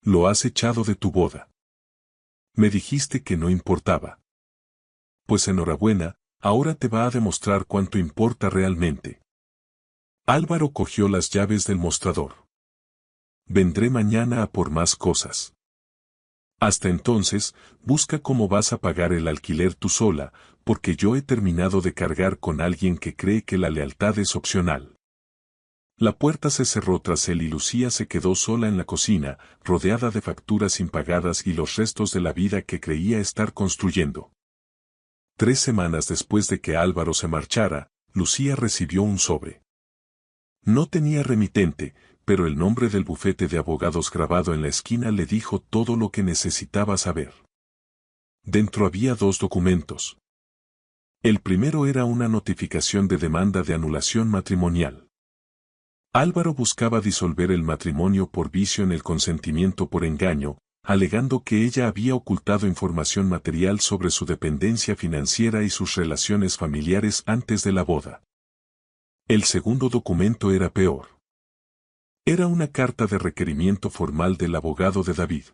Speaker 1: Lo has echado de tu boda. Me dijiste que no importaba. Pues enhorabuena, ahora te va a demostrar cuánto importa realmente. Álvaro cogió las llaves del mostrador. Vendré mañana a por más cosas. Hasta entonces, busca cómo vas a pagar el alquiler tú sola, porque yo he terminado de cargar con alguien que cree que la lealtad es opcional. La puerta se cerró tras él y Lucía se quedó sola en la cocina, rodeada de facturas impagadas y los restos de la vida que creía estar construyendo. 3 semanas después de que Álvaro se marchara, Lucía recibió un sobre. No tenía remitente, pero el nombre del bufete de abogados grabado en la esquina le dijo todo lo que necesitaba saber. Dentro había 2 documentos. El primero era una notificación de demanda de anulación matrimonial. Álvaro buscaba disolver el matrimonio por vicio en el consentimiento por engaño, alegando que ella había ocultado información material sobre su dependencia financiera y sus relaciones familiares antes de la boda. El segundo documento era peor. Era una carta de requerimiento formal del abogado de David.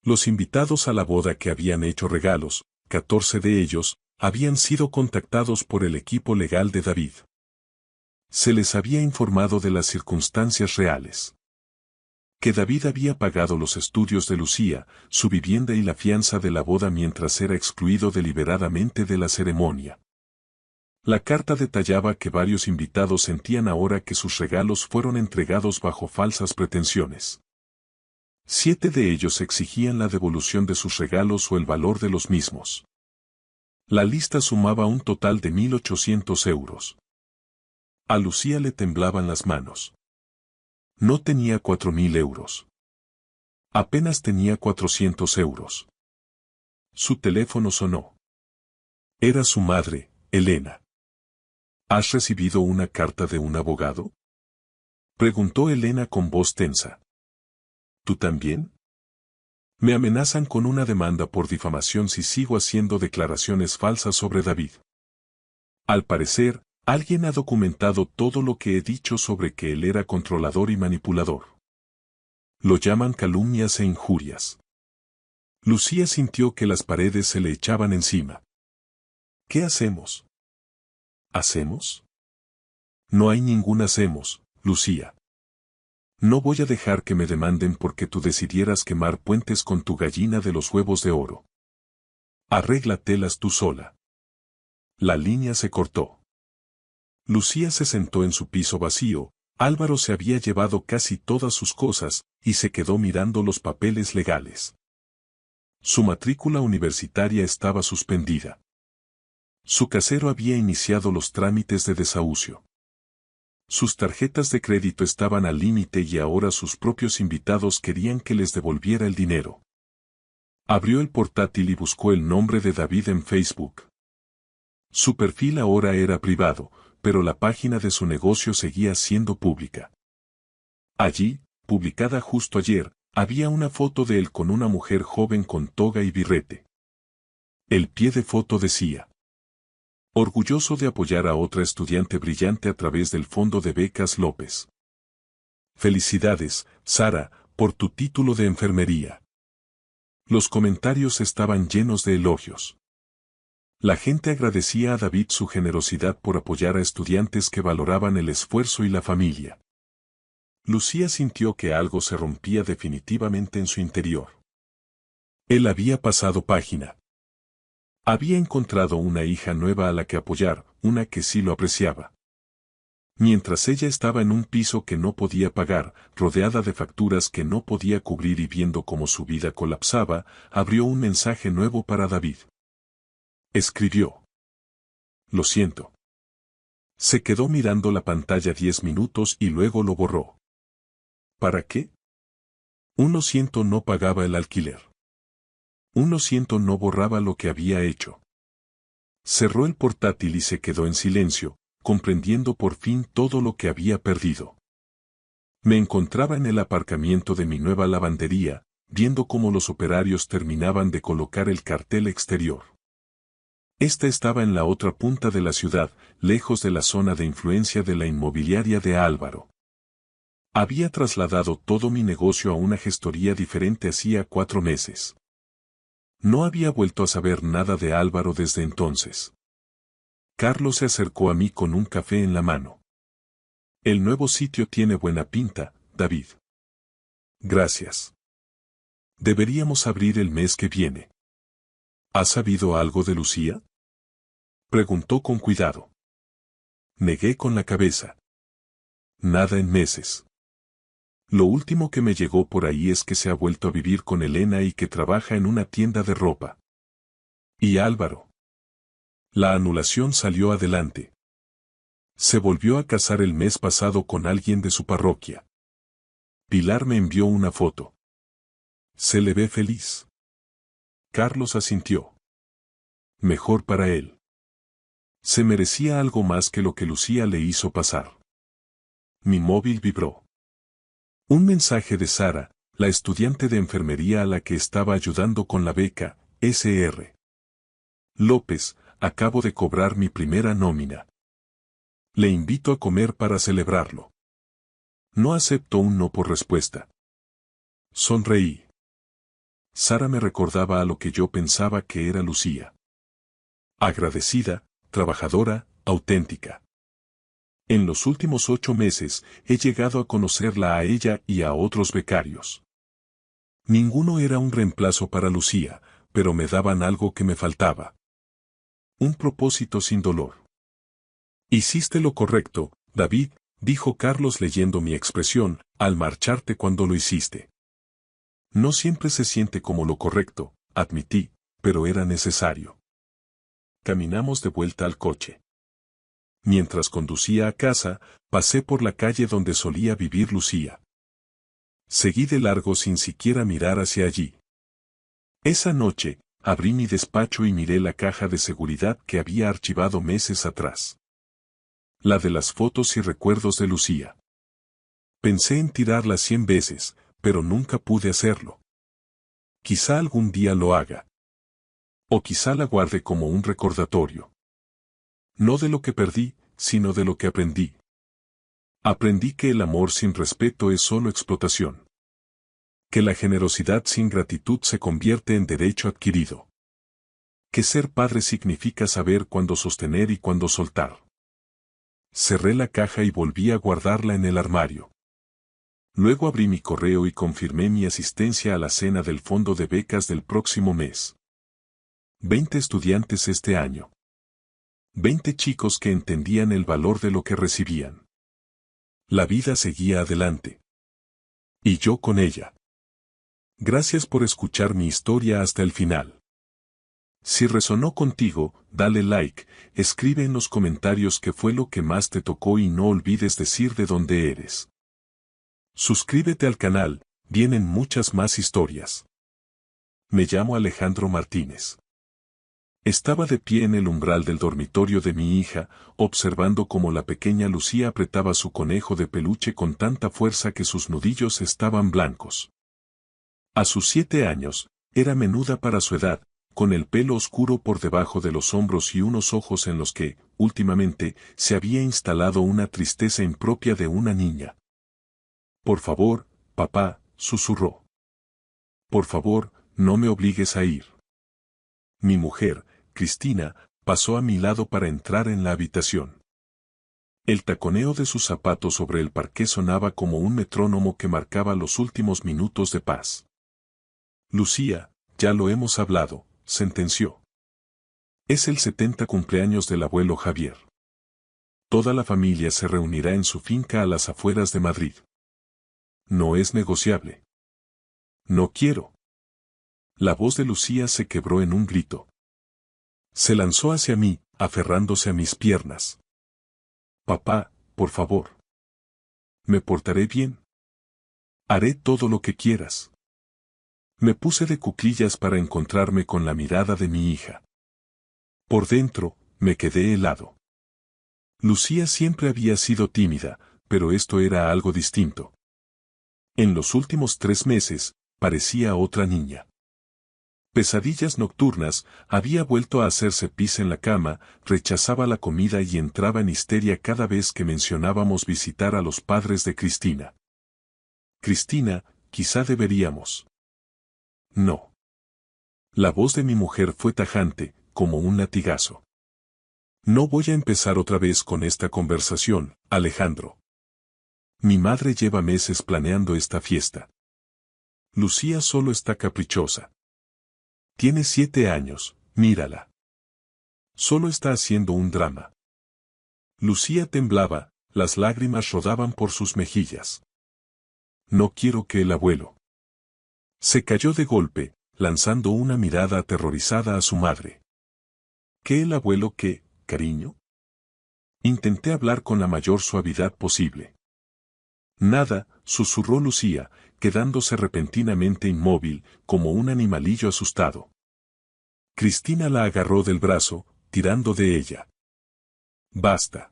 Speaker 1: Los invitados a la boda que habían hecho regalos, 14 de ellos, habían sido contactados por el equipo legal de David. Se les había informado de las circunstancias reales. Que David había pagado los estudios de Lucía, su vivienda y la fianza de la boda mientras era excluido deliberadamente de la ceremonia. La carta detallaba que varios invitados sentían ahora que sus regalos fueron entregados bajo falsas pretensiones. 7 de ellos exigían la devolución de sus regalos o el valor de los mismos. La lista sumaba un total de 1.800 euros. A Lucía le temblaban las manos. No tenía 4.000 euros. Apenas tenía 400 euros. Su teléfono sonó. Era su madre, Elena. ¿Has recibido una carta de un abogado? Preguntó Elena con voz tensa. ¿Tú también? Me amenazan con una demanda por difamación si sigo haciendo declaraciones falsas sobre David. Al parecer, alguien ha documentado todo lo que he dicho sobre que él era controlador y manipulador. Lo llaman calumnias e injurias. Lucía sintió que las paredes se le echaban encima. ¿Qué hacemos? ¿Hacemos? No hay ningún hacemos, Lucía. No voy a dejar que me demanden porque tú decidieras quemar puentes con tu gallina de los huevos de oro. Arréglatelas tú sola. La línea se cortó. Lucía se sentó en su piso vacío. Álvaro se había llevado casi todas sus cosas, y se quedó mirando los papeles legales. Su matrícula universitaria estaba suspendida. Su casero había iniciado los trámites de desahucio. Sus tarjetas de crédito estaban al límite y ahora sus propios invitados querían que les devolviera el dinero. Abrió el portátil y buscó el nombre de David en Facebook. Su perfil ahora era privado, pero la página de su negocio seguía siendo pública. Allí, publicada justo ayer, había una foto de él con una mujer joven con toga y birrete. El pie de foto decía: orgulloso de apoyar a otra estudiante brillante a través del Fondo de Becas López. Felicidades, Sara, por tu título de enfermería. Los comentarios estaban llenos de elogios. La gente agradecía a David su generosidad por apoyar a estudiantes que valoraban el esfuerzo y la familia. Lucía sintió que algo se rompía definitivamente en su interior. Él había pasado página. Había encontrado una hija nueva a la que apoyar, una que sí lo apreciaba. Mientras ella estaba en un piso que no podía pagar, rodeada de facturas que no podía cubrir y viendo cómo su vida colapsaba, abrió un mensaje nuevo para David. Escribió: lo siento. Se quedó mirando la pantalla 10 minutos y luego lo borró. ¿Para qué? Un lo siento no pagaba el alquiler. Un lo siento no borraba lo que había hecho. Cerró el portátil y se quedó en silencio, comprendiendo por fin todo lo que había perdido. Me encontraba en el aparcamiento de mi nueva lavandería, viendo cómo los operarios terminaban de colocar el cartel exterior. Esta estaba en la otra punta de la ciudad, lejos de la zona de influencia de la inmobiliaria de Álvaro. Había trasladado todo mi negocio a una gestoría diferente hacía 4 meses. No había vuelto a saber nada de Álvaro desde entonces. Carlos se acercó a mí con un café en la mano. El nuevo sitio tiene buena pinta, David. Gracias. Deberíamos abrir el mes que viene. ¿Has sabido algo de Lucía? Preguntó con cuidado. Negué con la cabeza. Nada en meses. Lo último que me llegó por ahí es que se ha vuelto a vivir con Elena y que trabaja en una tienda de ropa. ¿Y Álvaro? La anulación salió adelante. Se volvió a casar el mes pasado con alguien de su parroquia. Pilar me envió una foto. Se le ve feliz. Carlos asintió. Mejor para él. Se merecía algo más que lo que Lucía le hizo pasar. Mi móvil vibró. Un mensaje de Sara, la estudiante de enfermería a la que estaba ayudando con la beca, Sr. López, acabo de cobrar mi primera nómina. Le invito a comer para celebrarlo. No acepto un no por respuesta. Sonreí. Sara me recordaba a lo que yo pensaba que era Lucía. Agradecida, trabajadora, auténtica. En los últimos 8 meses he llegado a conocerla a ella y a otros becarios. Ninguno era un reemplazo para Lucía, pero me daban algo que me faltaba. Un propósito sin dolor. Hiciste lo correcto, David, dijo Carlos leyendo mi expresión, al marcharte cuando lo hiciste. No siempre se siente como lo correcto, admití, pero era necesario. Caminamos de vuelta al coche. Mientras conducía a casa, pasé por la calle donde solía vivir Lucía. Seguí de largo sin siquiera mirar hacia allí. Esa noche, abrí mi despacho y miré la caja de seguridad que había archivado meses atrás. La de las fotos y recuerdos de Lucía. Pensé en tirarla 100 veces, pero nunca pude hacerlo. Quizá algún día lo haga. O quizá la guarde como un recordatorio. No de lo que perdí, sino de lo que aprendí. Aprendí que el amor sin respeto es solo explotación. Que la generosidad sin gratitud se convierte en derecho adquirido. Que ser padre significa saber cuándo sostener y cuándo soltar. Cerré la caja y volví a guardarla en el armario. Luego abrí mi correo y confirmé mi asistencia a la cena del fondo de becas del próximo mes. 20 estudiantes este año. 20 chicos que entendían el valor de lo que recibían. La vida seguía adelante. Y yo con ella. Gracias por escuchar mi historia hasta el final. Si resonó contigo, dale like, escribe en los comentarios qué fue lo que más te tocó y no olvides decir de dónde eres. Suscríbete al canal, vienen muchas más historias. Me llamo Alejandro Martínez. Estaba de pie en el umbral del dormitorio de mi hija, observando cómo la pequeña Lucía apretaba su conejo de peluche con tanta fuerza que sus nudillos estaban blancos. A sus 7 años, era menuda para su edad, con el pelo oscuro por debajo de los hombros y unos ojos en los que, últimamente, se había instalado una tristeza impropia de una niña. Por favor, papá, susurró. Por favor, no me obligues a ir. Mi mujer, Cristina, pasó a mi lado para entrar en la habitación. El taconeo de sus zapatos sobre el parqué sonaba como un metrónomo que marcaba los últimos minutos de paz. Lucía, ya lo hemos hablado, sentenció. Es el 70 cumpleaños del abuelo Javier. Toda la familia se reunirá en su finca a las afueras de Madrid. No es negociable. No quiero. La voz de Lucía se quebró en un grito. Se lanzó hacia mí, aferrándose a mis piernas. Papá, por favor. Me portaré bien. Haré todo lo que quieras. Me puse de cuclillas para encontrarme con la mirada de mi hija. Por dentro, me quedé helado. Lucía siempre había sido tímida, pero esto era algo distinto. En los últimos 3 meses, parecía otra niña. Pesadillas nocturnas, había vuelto a hacerse pis en la cama, rechazaba la comida y entraba en histeria cada vez que mencionábamos visitar a los padres de Cristina. Cristina, quizá deberíamos. No. La voz de mi mujer fue tajante, como un latigazo. No voy a empezar otra vez con esta conversación, Alejandro. Mi madre lleva meses planeando esta fiesta. Lucía solo está caprichosa. Tiene 7 años, mírala. Solo está haciendo un drama. Lucía temblaba, las lágrimas rodaban por sus mejillas. No quiero que el abuelo. Se cayó de golpe, lanzando una mirada aterrorizada a su madre. ¿Qué el abuelo qué, cariño? Intenté hablar con la mayor suavidad posible. Nada, susurró Lucía, quedándose repentinamente inmóvil, como un animalillo asustado. Cristina la agarró del brazo, tirando de ella. Basta.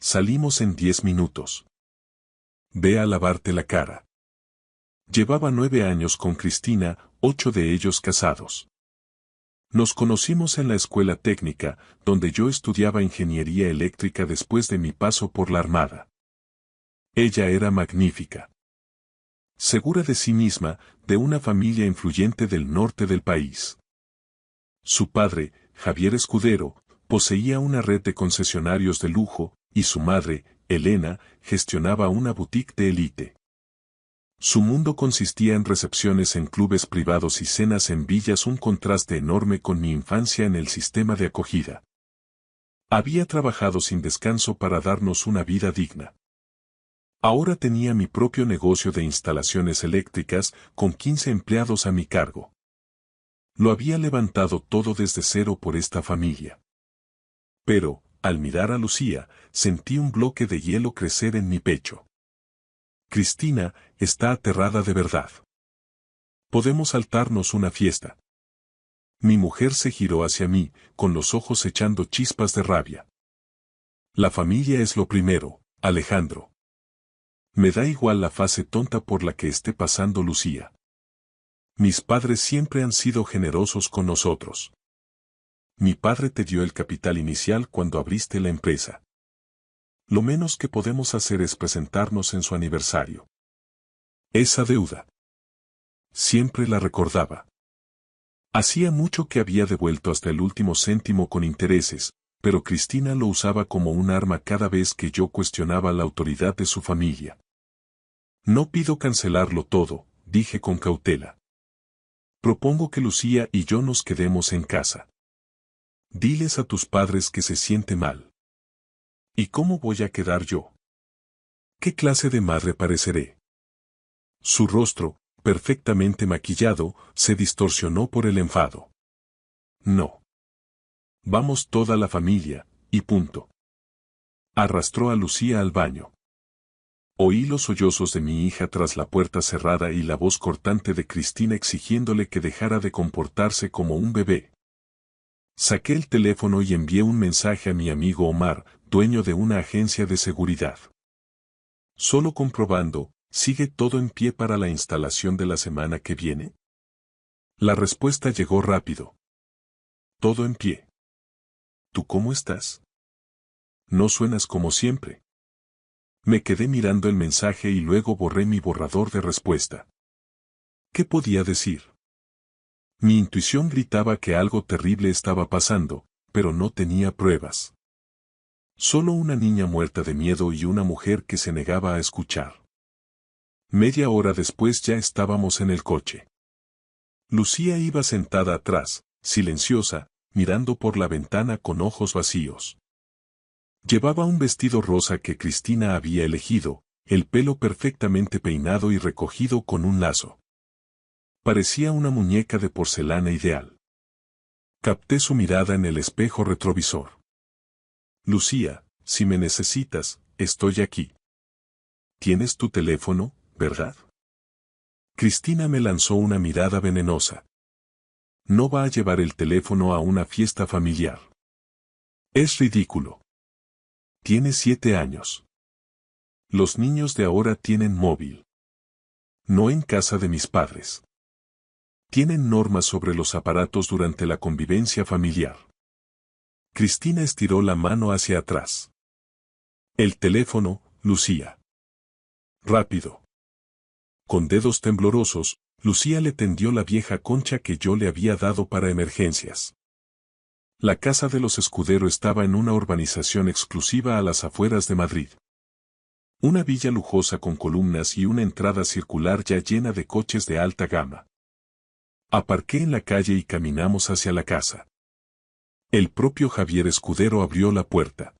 Speaker 1: Salimos en 10 minutos. Ve a lavarte la cara. Llevaba 9 años con Cristina, 8 de ellos casados. Nos conocimos en la escuela técnica, donde yo estudiaba ingeniería eléctrica después de mi paso por la Armada. Ella era magnífica. Segura de sí misma, de una familia influyente del norte del país. Su padre, Javier Escudero, poseía una red de concesionarios de lujo, y su madre, Elena, gestionaba una boutique de élite. Su mundo consistía en recepciones en clubes privados y cenas en villas, un contraste enorme con mi infancia en el sistema de acogida. Había trabajado sin descanso para darnos una vida digna. Ahora tenía mi propio negocio de instalaciones eléctricas, con 15 empleados a mi cargo. Lo había levantado todo desde cero por esta familia. Pero, al mirar a Lucía, sentí un bloque de hielo crecer en mi pecho. Cristina está aterrada de verdad. Podemos saltarnos una fiesta. Mi mujer se giró hacia mí, con los ojos echando chispas de rabia. La familia es lo primero, Alejandro. Me da igual la fase tonta por la que esté pasando Lucía. Mis padres siempre han sido generosos con nosotros. Mi padre te dio el capital inicial cuando abriste la empresa. Lo menos que podemos hacer es presentarnos en su aniversario. Esa deuda. Siempre la recordaba. Hacía mucho que había devuelto hasta el último céntimo con intereses, pero Cristina lo usaba como un arma cada vez que yo cuestionaba la autoridad de su familia. No pido cancelarlo todo, dije con cautela. Propongo que Lucía y yo nos quedemos en casa. Diles a tus padres que se siente mal. ¿Y cómo voy a quedar yo? ¿Qué clase de madre pareceré? Su rostro, perfectamente maquillado, se distorsionó por el enfado. No. Vamos toda la familia, y punto. Arrastró a Lucía al baño. Oí los sollozos de mi hija tras la puerta cerrada y la voz cortante de Cristina exigiéndole que dejara de comportarse como un bebé. Saqué el teléfono y envié un mensaje a mi amigo Omar, dueño de una agencia de seguridad. Solo comprobando, ¿sigue todo en pie para la instalación de la semana que viene? La respuesta llegó rápido. Todo en pie. ¿Tú cómo estás? No suenas como siempre. Me quedé mirando el mensaje y luego borré mi borrador de respuesta. ¿Qué podía decir? Mi intuición gritaba que algo terrible estaba pasando, pero no tenía pruebas. Solo una niña muerta de miedo y una mujer que se negaba a escuchar. Media hora después ya estábamos en el coche. Lucía iba sentada atrás, silenciosa, mirando por la ventana con ojos vacíos. Llevaba un vestido rosa que Cristina había elegido, el pelo perfectamente peinado y recogido con un lazo. Parecía una muñeca de porcelana ideal. Capté su mirada en el espejo retrovisor. Lucía, si me necesitas, estoy aquí. ¿Tienes tu teléfono, verdad? Cristina me lanzó una mirada venenosa. No va a llevar el teléfono a una fiesta familiar. Es ridículo. Tiene 7 años. Los niños de ahora tienen móvil. No en casa de mis padres. Tienen normas sobre los aparatos durante la convivencia familiar. Cristina estiró la mano hacia atrás. El teléfono, Lucía. Rápido. Con dedos temblorosos, Lucía le tendió la vieja concha que yo le había dado para emergencias. La casa de los Escudero estaba en una urbanización exclusiva a las afueras de Madrid. Una villa lujosa con columnas y una entrada circular ya llena de coches de alta gama. Aparqué en la calle y caminamos hacia la casa. El propio Javier Escudero abrió la puerta.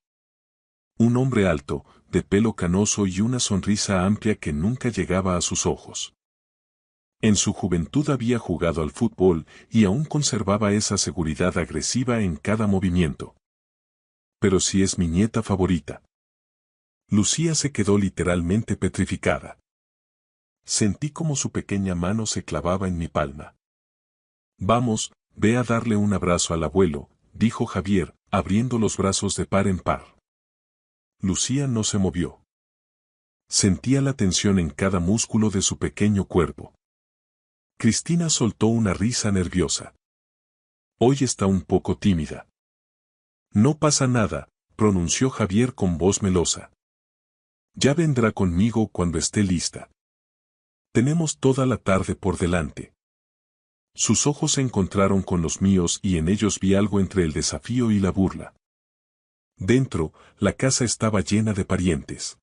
Speaker 1: Un hombre alto, de pelo canoso y una sonrisa amplia que nunca llegaba a sus ojos. En su juventud había jugado al fútbol y aún conservaba esa seguridad agresiva en cada movimiento. Pero si es mi nieta favorita. Lucía se quedó literalmente petrificada. Sentí como su pequeña mano se clavaba en mi palma. Vamos, ve a darle un abrazo al abuelo, dijo Javier, abriendo los brazos de par en par. Lucía no se movió. Sentía la tensión en cada músculo de su pequeño cuerpo. Cristina soltó una risa nerviosa. Hoy está un poco tímida. No pasa nada, pronunció Javier con voz melosa. Ya vendrá conmigo cuando esté lista. Tenemos toda la tarde por delante. Sus ojos se encontraron con los míos y en ellos vi algo entre el desafío y la burla. Dentro, la casa estaba llena de parientes.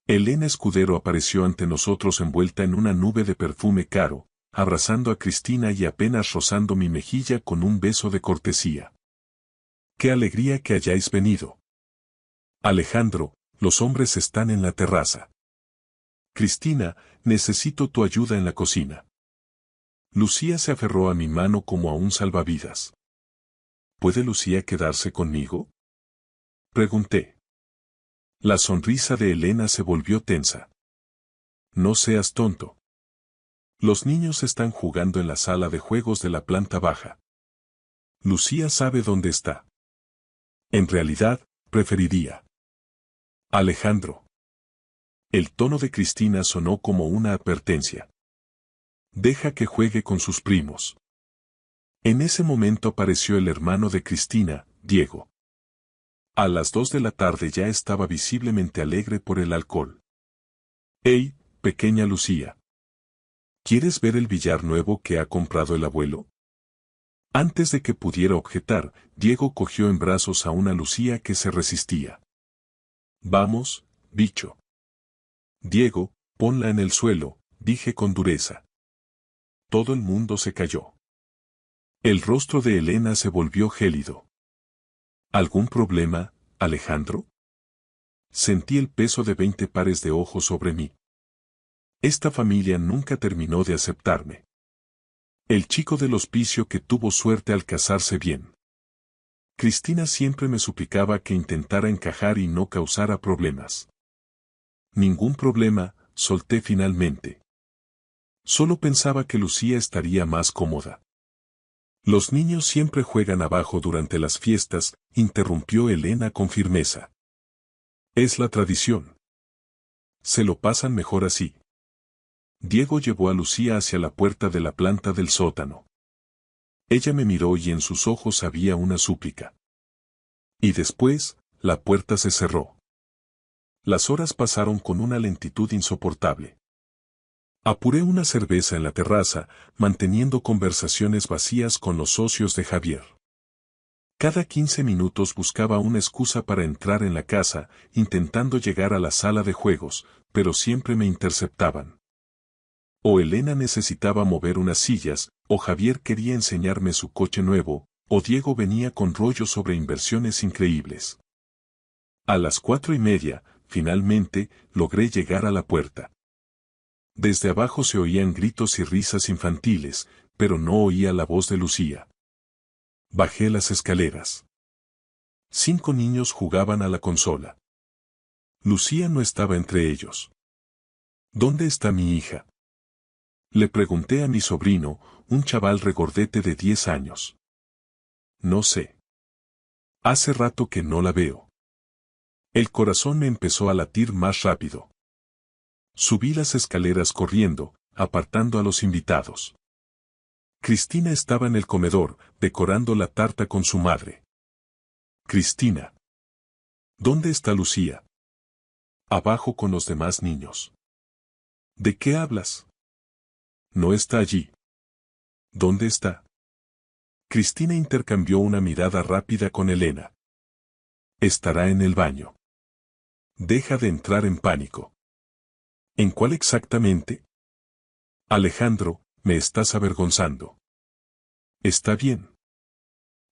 Speaker 1: Elena Escudero apareció ante nosotros envuelta en una nube de perfume caro, abrazando a Cristina y apenas rozando mi mejilla con un beso de cortesía. ¡Qué alegría que hayáis venido! Alejandro, los hombres están en la terraza. Cristina, necesito tu ayuda en la cocina. Lucía se aferró a mi mano como a un salvavidas. ¿Puede Lucía quedarse conmigo? Pregunté. La sonrisa de Elena se volvió tensa. No seas tonto. Los niños están jugando en la sala de juegos de la planta baja. Lucía sabe dónde está. En realidad, preferiría. Alejandro. El tono de Cristina sonó como una advertencia. Deja que juegue con sus primos. En ese momento apareció el hermano de Cristina, Diego. A las 2 de la tarde ya estaba visiblemente alegre por el alcohol. «Hey, pequeña Lucía. ¿Quieres ver el billar nuevo que ha comprado el abuelo?» Antes de que pudiera objetar, Diego cogió en brazos a una Lucía que se resistía. «Vamos, bicho». «Diego, ponla en el suelo», dije con dureza. Todo el mundo se calló. El rostro de Elena se volvió gélido. ¿Algún problema, Alejandro? Sentí el peso de 20 pares de ojos sobre mí. Esta familia nunca terminó de aceptarme. El chico del hospicio que tuvo suerte al casarse bien. Cristina siempre me suplicaba que intentara encajar y no causara problemas. Ningún problema, solté finalmente. Solo pensaba que Lucía estaría más cómoda. Los niños siempre juegan abajo durante las fiestas, interrumpió Elena con firmeza. Es la tradición. Se lo pasan mejor así. Diego llevó a Lucía hacia la puerta de la planta del sótano. Ella me miró y en sus ojos había una súplica. Y después, la puerta se cerró. Las horas pasaron con una lentitud insoportable. Apuré una cerveza en la terraza, manteniendo conversaciones vacías con los socios de Javier. Cada 15 minutos buscaba una excusa para entrar en la casa, intentando llegar a la sala de juegos, pero siempre me interceptaban. O Elena necesitaba mover unas sillas, o Javier quería enseñarme su coche nuevo, o Diego venía con rollos sobre inversiones increíbles. A las 4:30, finalmente, logré llegar a la puerta. Desde abajo se oían gritos y risas infantiles, pero no oía la voz de Lucía. Bajé las escaleras. 5 niños jugaban a la consola. Lucía no estaba entre ellos. ¿Dónde está mi hija? Le pregunté a mi sobrino, un chaval regordete de 10 años. No sé. Hace rato que no la veo. El corazón me empezó a latir más rápido. Subí las escaleras corriendo, apartando a los invitados. Cristina estaba en el comedor, decorando la tarta con su madre. Cristina. ¿Dónde está Lucía? Abajo con los demás niños. ¿De qué hablas? No está allí. ¿Dónde está? Cristina intercambió una mirada rápida con Elena. Estará en el baño. Deja de entrar en pánico. ¿En cuál exactamente? Alejandro, me estás avergonzando. Está bien.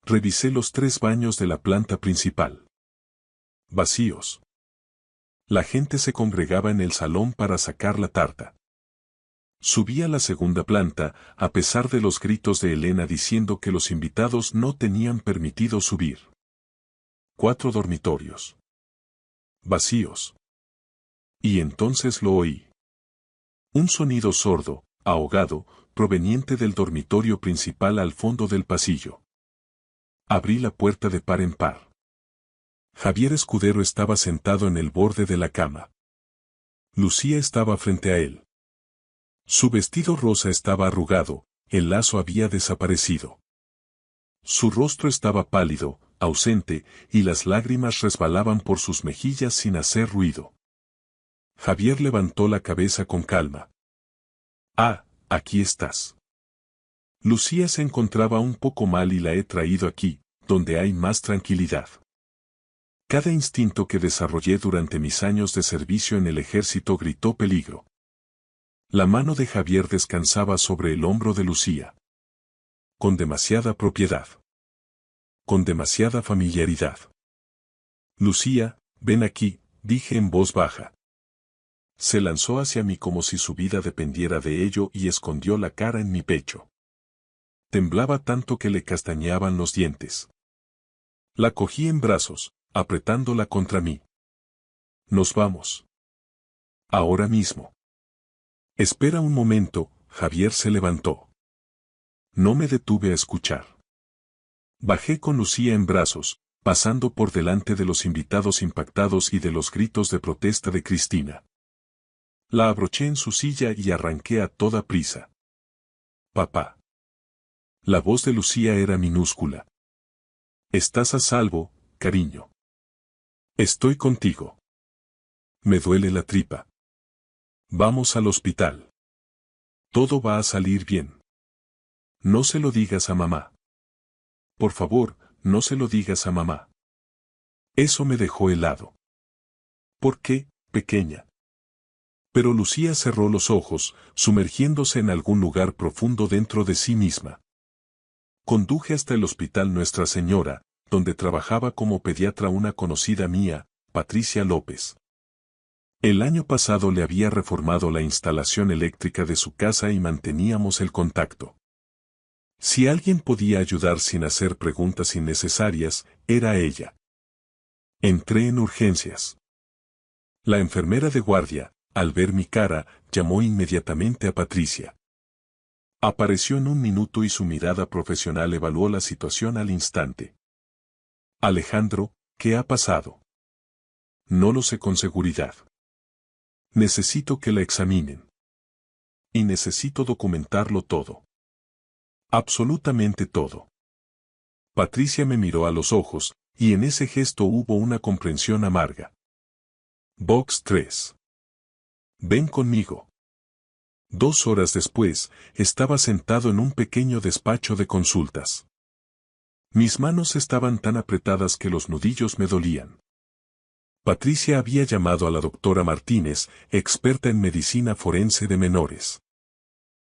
Speaker 1: Revisé los 3 baños de la planta principal. Vacíos. La gente se congregaba en el salón para sacar la tarta. Subí a la segunda planta, a pesar de los gritos de Elena diciendo que los invitados no tenían permitido subir. 4 dormitorios. Vacíos. Y entonces lo oí. Un sonido sordo, ahogado, proveniente del dormitorio principal al fondo del pasillo. Abrí la puerta de par en par. Javier Escudero estaba sentado en el borde de la cama. Lucía estaba frente a él. Su vestido rosa estaba arrugado, el lazo había desaparecido. Su rostro estaba pálido, ausente, y las lágrimas resbalaban por sus mejillas sin hacer ruido. Javier levantó la cabeza con calma. Ah, aquí estás. Lucía se encontraba un poco mal y la he traído aquí, donde hay más tranquilidad. Cada instinto que desarrollé durante mis años de servicio en el ejército gritó peligro. La mano de Javier descansaba sobre el hombro de Lucía. Con demasiada propiedad. Con demasiada familiaridad. Lucía, ven aquí, dije en voz baja. Se lanzó hacia mí como si su vida dependiera de ello y escondió la cara en mi pecho. Temblaba tanto que le castañeaban los dientes. La cogí en brazos, apretándola contra mí. Nos vamos. Ahora mismo. Espera un momento, Javier se levantó. No me detuve a escuchar. Bajé con Lucía en brazos, pasando por delante de los invitados impactados y de los gritos de protesta de Cristina. La abroché en su silla y arranqué a toda prisa. Papá. La voz de Lucía era minúscula. Estás a salvo, cariño. Estoy contigo. Me duele la tripa. Vamos al hospital. Todo va a salir bien. No se lo digas a mamá. Por favor, no se lo digas a mamá. Eso me dejó helado. ¿Por qué, pequeña? Pero Lucía cerró los ojos, sumergiéndose en algún lugar profundo dentro de sí misma. Conduje hasta el hospital Nuestra Señora, donde trabajaba como pediatra una conocida mía, Patricia López. El año pasado le había reformado la instalación eléctrica de su casa y manteníamos el contacto. Si alguien podía ayudar sin hacer preguntas innecesarias, era ella. Entré en urgencias. La enfermera de guardia, al ver mi cara, llamó inmediatamente a Patricia. Apareció en un minuto y su mirada profesional evaluó la situación al instante. Alejandro, ¿qué ha pasado? No lo sé con seguridad. Necesito que la examinen. Y necesito documentarlo todo. Absolutamente todo. Patricia me miró a los ojos, y en ese gesto hubo una comprensión amarga. Box 3. Ven conmigo. 2 horas después, estaba sentado en un pequeño despacho de consultas. Mis manos estaban tan apretadas que los nudillos me dolían. Patricia había llamado a la doctora Martínez, experta en medicina forense de menores.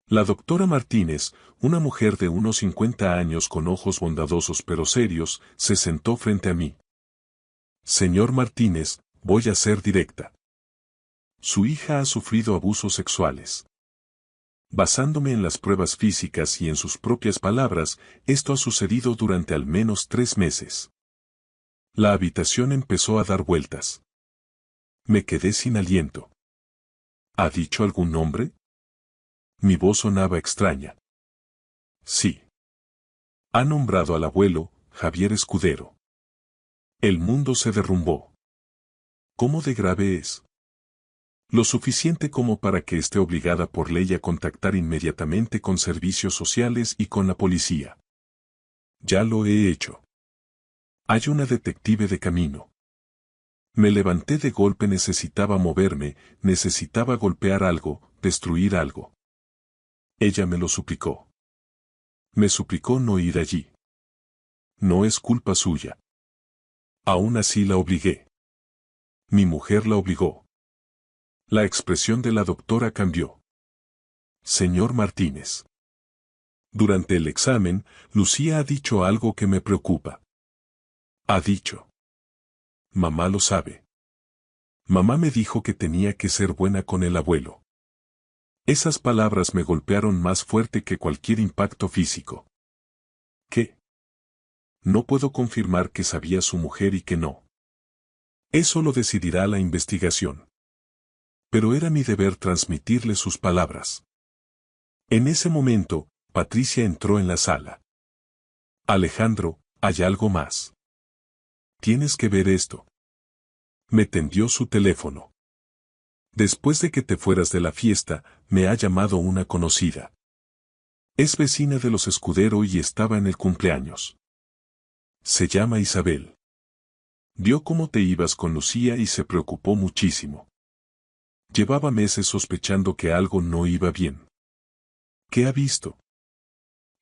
Speaker 1: La doctora Martínez, una mujer de unos 50 años con ojos bondadosos pero serios, se sentó frente a mí. Señor Martínez, voy a ser directa. Su hija ha sufrido abusos sexuales. Basándome en las pruebas físicas y en sus propias palabras, esto ha sucedido durante al menos 3 meses. La habitación empezó a dar vueltas. Me quedé sin aliento. ¿Ha dicho algún nombre? Mi voz sonaba extraña. Sí. Ha nombrado al abuelo, Javier Escudero. El mundo se derrumbó. ¿Cómo de grave es? Lo suficiente como para que esté obligada por ley a contactar inmediatamente con servicios sociales y con la policía. Ya lo he hecho. Hay una detective de camino. Me levanté de golpe, necesitaba moverme, necesitaba golpear algo, destruir algo. Ella me lo suplicó. Me suplicó no ir allí. No es culpa suya. Aún así la obligué. Mi mujer la obligó. La expresión de la doctora cambió. Señor Martínez. Durante el examen, Lucía ha dicho algo que me preocupa. Ha dicho. Mamá lo sabe. Mamá me dijo que tenía que ser buena con el abuelo. Esas palabras me golpearon más fuerte que cualquier impacto físico. ¿Qué? No puedo confirmar que sabía su mujer y que no. Eso lo decidirá la investigación. Pero era mi deber transmitirle sus palabras. En ese momento, Patricia entró en la sala. Alejandro, hay algo más. Tienes que ver esto. Me tendió su teléfono. Después de que te fueras de la fiesta, me ha llamado una conocida. Es vecina de los Escudero y estaba en el cumpleaños. Se llama Isabel. Vio cómo te ibas con Lucía y se preocupó muchísimo. Llevaba meses sospechando que algo no iba bien. ¿Qué ha visto?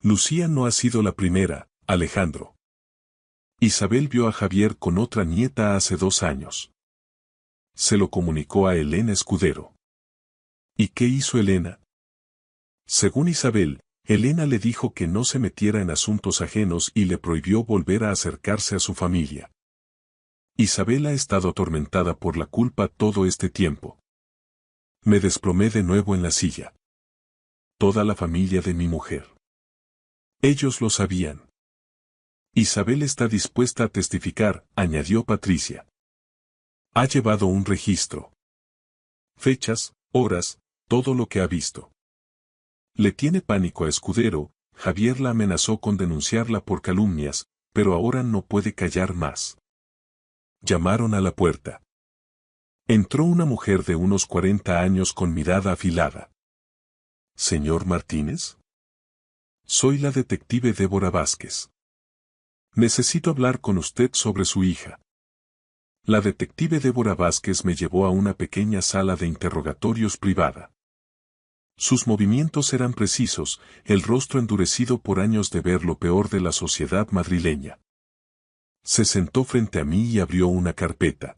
Speaker 1: Lucía no ha sido la primera, Alejandro. Isabel vio a Javier con otra nieta hace 2 años. Se lo comunicó a Elena Escudero. ¿Y qué hizo Elena? Según Isabel, Elena le dijo que no se metiera en asuntos ajenos y le prohibió volver a acercarse a su familia. Isabel ha estado atormentada por la culpa todo este tiempo. Me desplomé de nuevo en la silla. Toda la familia de mi mujer. Ellos lo sabían. Isabel está dispuesta a testificar, añadió Patricia. Ha llevado un registro. Fechas, horas, todo lo que ha visto. Le tiene pánico a Escudero. Javier la amenazó con denunciarla por calumnias, pero ahora no puede callar más. Llamaron a la puerta. Entró una mujer de unos 40 años con mirada afilada. ¿Señor Martínez? Soy la detective Débora Vázquez. Necesito hablar con usted sobre su hija. La detective Débora Vázquez me llevó a una pequeña sala de interrogatorios privada. Sus movimientos eran precisos, el rostro endurecido por años de ver lo peor de la sociedad madrileña. Se sentó frente a mí y abrió una carpeta.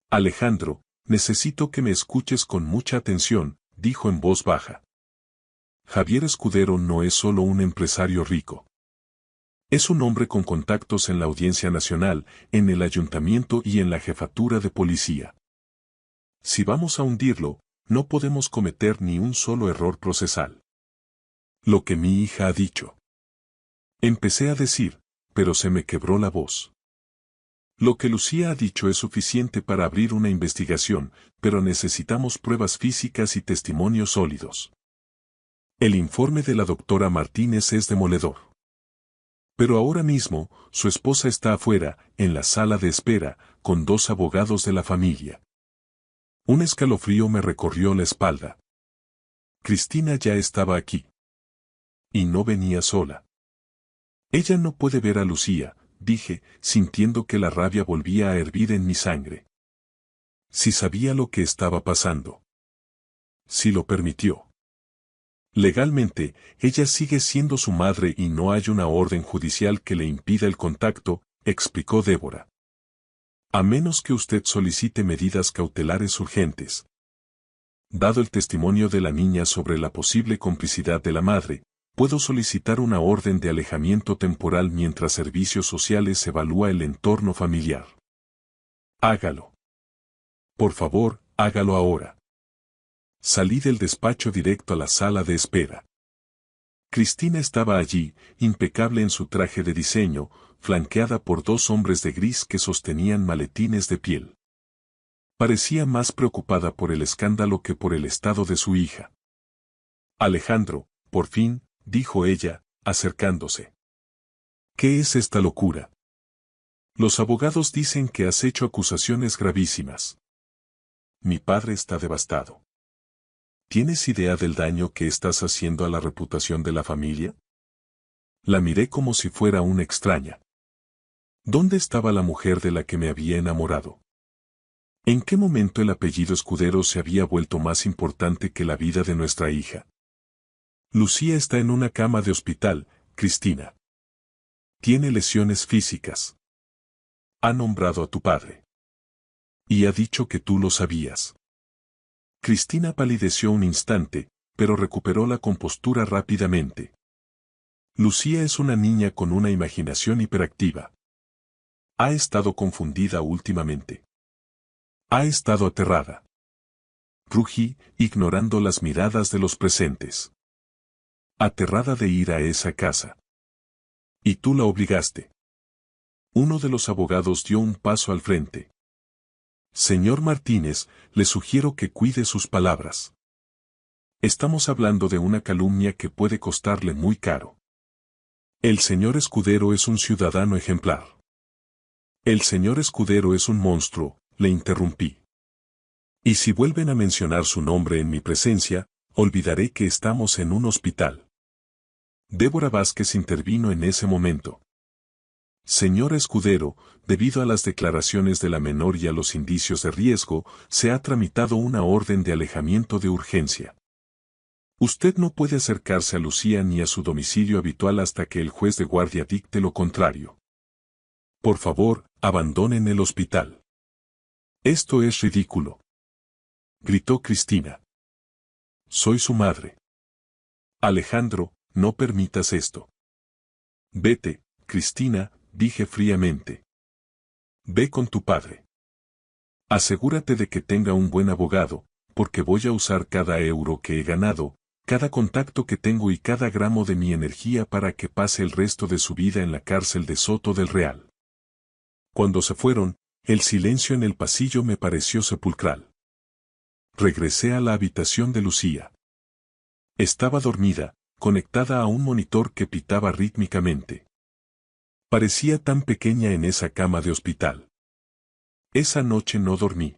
Speaker 1: Alejandro, necesito que me escuches con mucha atención, dijo en voz baja. Javier Escudero no es solo un empresario rico. Es un hombre con contactos en la Audiencia Nacional, en el Ayuntamiento y en la Jefatura de Policía. Si vamos a hundirlo, no podemos cometer ni un solo error procesal. Lo que mi hija ha dicho. Empecé a decir, pero se me quebró la voz. Lo que Lucía ha dicho es suficiente para abrir una investigación, pero necesitamos pruebas físicas y testimonios sólidos. El informe de la doctora Martínez es demoledor. Pero ahora mismo, su esposa está afuera, en la sala de espera, con 2 abogados de la familia. Un escalofrío me recorrió la espalda. Cristina ya estaba aquí. Y no venía sola. Ella no puede ver a Lucía, dije, sintiendo que la rabia volvía a hervir en mi sangre. Si sabía lo que estaba pasando. Si lo permitió. Legalmente, ella sigue siendo su madre y no hay una orden judicial que le impida el contacto, explicó Débora. A menos que usted solicite medidas cautelares urgentes. Dado el testimonio de la niña sobre la posible complicidad de la madre, puedo solicitar una orden de alejamiento temporal mientras Servicios Sociales evalúa el entorno familiar. Hágalo. Por favor, hágalo ahora. Salí del despacho directo a la sala de espera. Cristina estaba allí, impecable en su traje de diseño, flanqueada por 2 hombres de gris que sostenían maletines de piel. Parecía más preocupada por el escándalo que por el estado de su hija. Alejandro, por fin, dijo ella, acercándose. ¿Qué es esta locura? Los abogados dicen que has hecho acusaciones gravísimas. Mi padre está devastado. ¿Tienes idea del daño que estás haciendo a la reputación de la familia? La miré como si fuera una extraña. ¿Dónde estaba la mujer de la que me había enamorado? ¿En qué momento el apellido Escudero se había vuelto más importante que la vida de nuestra hija? Lucía está en una cama de hospital, Cristina. Tiene lesiones físicas. Ha nombrado a tu padre. Y ha dicho que tú lo sabías. Cristina palideció un instante, pero recuperó la compostura rápidamente. Lucía es una niña con una imaginación hiperactiva. Ha estado confundida últimamente. Ha estado aterrada. Rugí, ignorando las miradas de los presentes. Aterrada de ir a esa casa. Y tú la obligaste. Uno de los abogados dio un paso al frente. Señor Martínez, le sugiero que cuide sus palabras. Estamos hablando de una calumnia que puede costarle muy caro. El señor Escudero es un ciudadano ejemplar. El señor Escudero es un monstruo, le interrumpí. Y si vuelven a mencionar su nombre en mi presencia, olvidaré que estamos en un hospital. Débora Vázquez intervino en ese momento. Señor Escudero, debido a las declaraciones de la menor y a los indicios de riesgo, se ha tramitado una orden de alejamiento de urgencia. Usted no puede acercarse a Lucía ni a su domicilio habitual hasta que el juez de guardia dicte lo contrario. Por favor, abandonen el hospital. Esto es ridículo. Gritó Cristina. Soy su madre. Alejandro, no permitas esto. Vete, Cristina, dije fríamente. Ve con tu padre. Asegúrate de que tenga un buen abogado, porque voy a usar cada euro que he ganado, cada contacto que tengo y cada gramo de mi energía para que pase el resto de su vida en la cárcel de Soto del Real. Cuando se fueron, el silencio en el pasillo me pareció sepulcral. Regresé a la habitación de Lucía. Estaba dormida, conectada a un monitor que pitaba rítmicamente. Parecía tan pequeña en esa cama de hospital. Esa noche no dormí.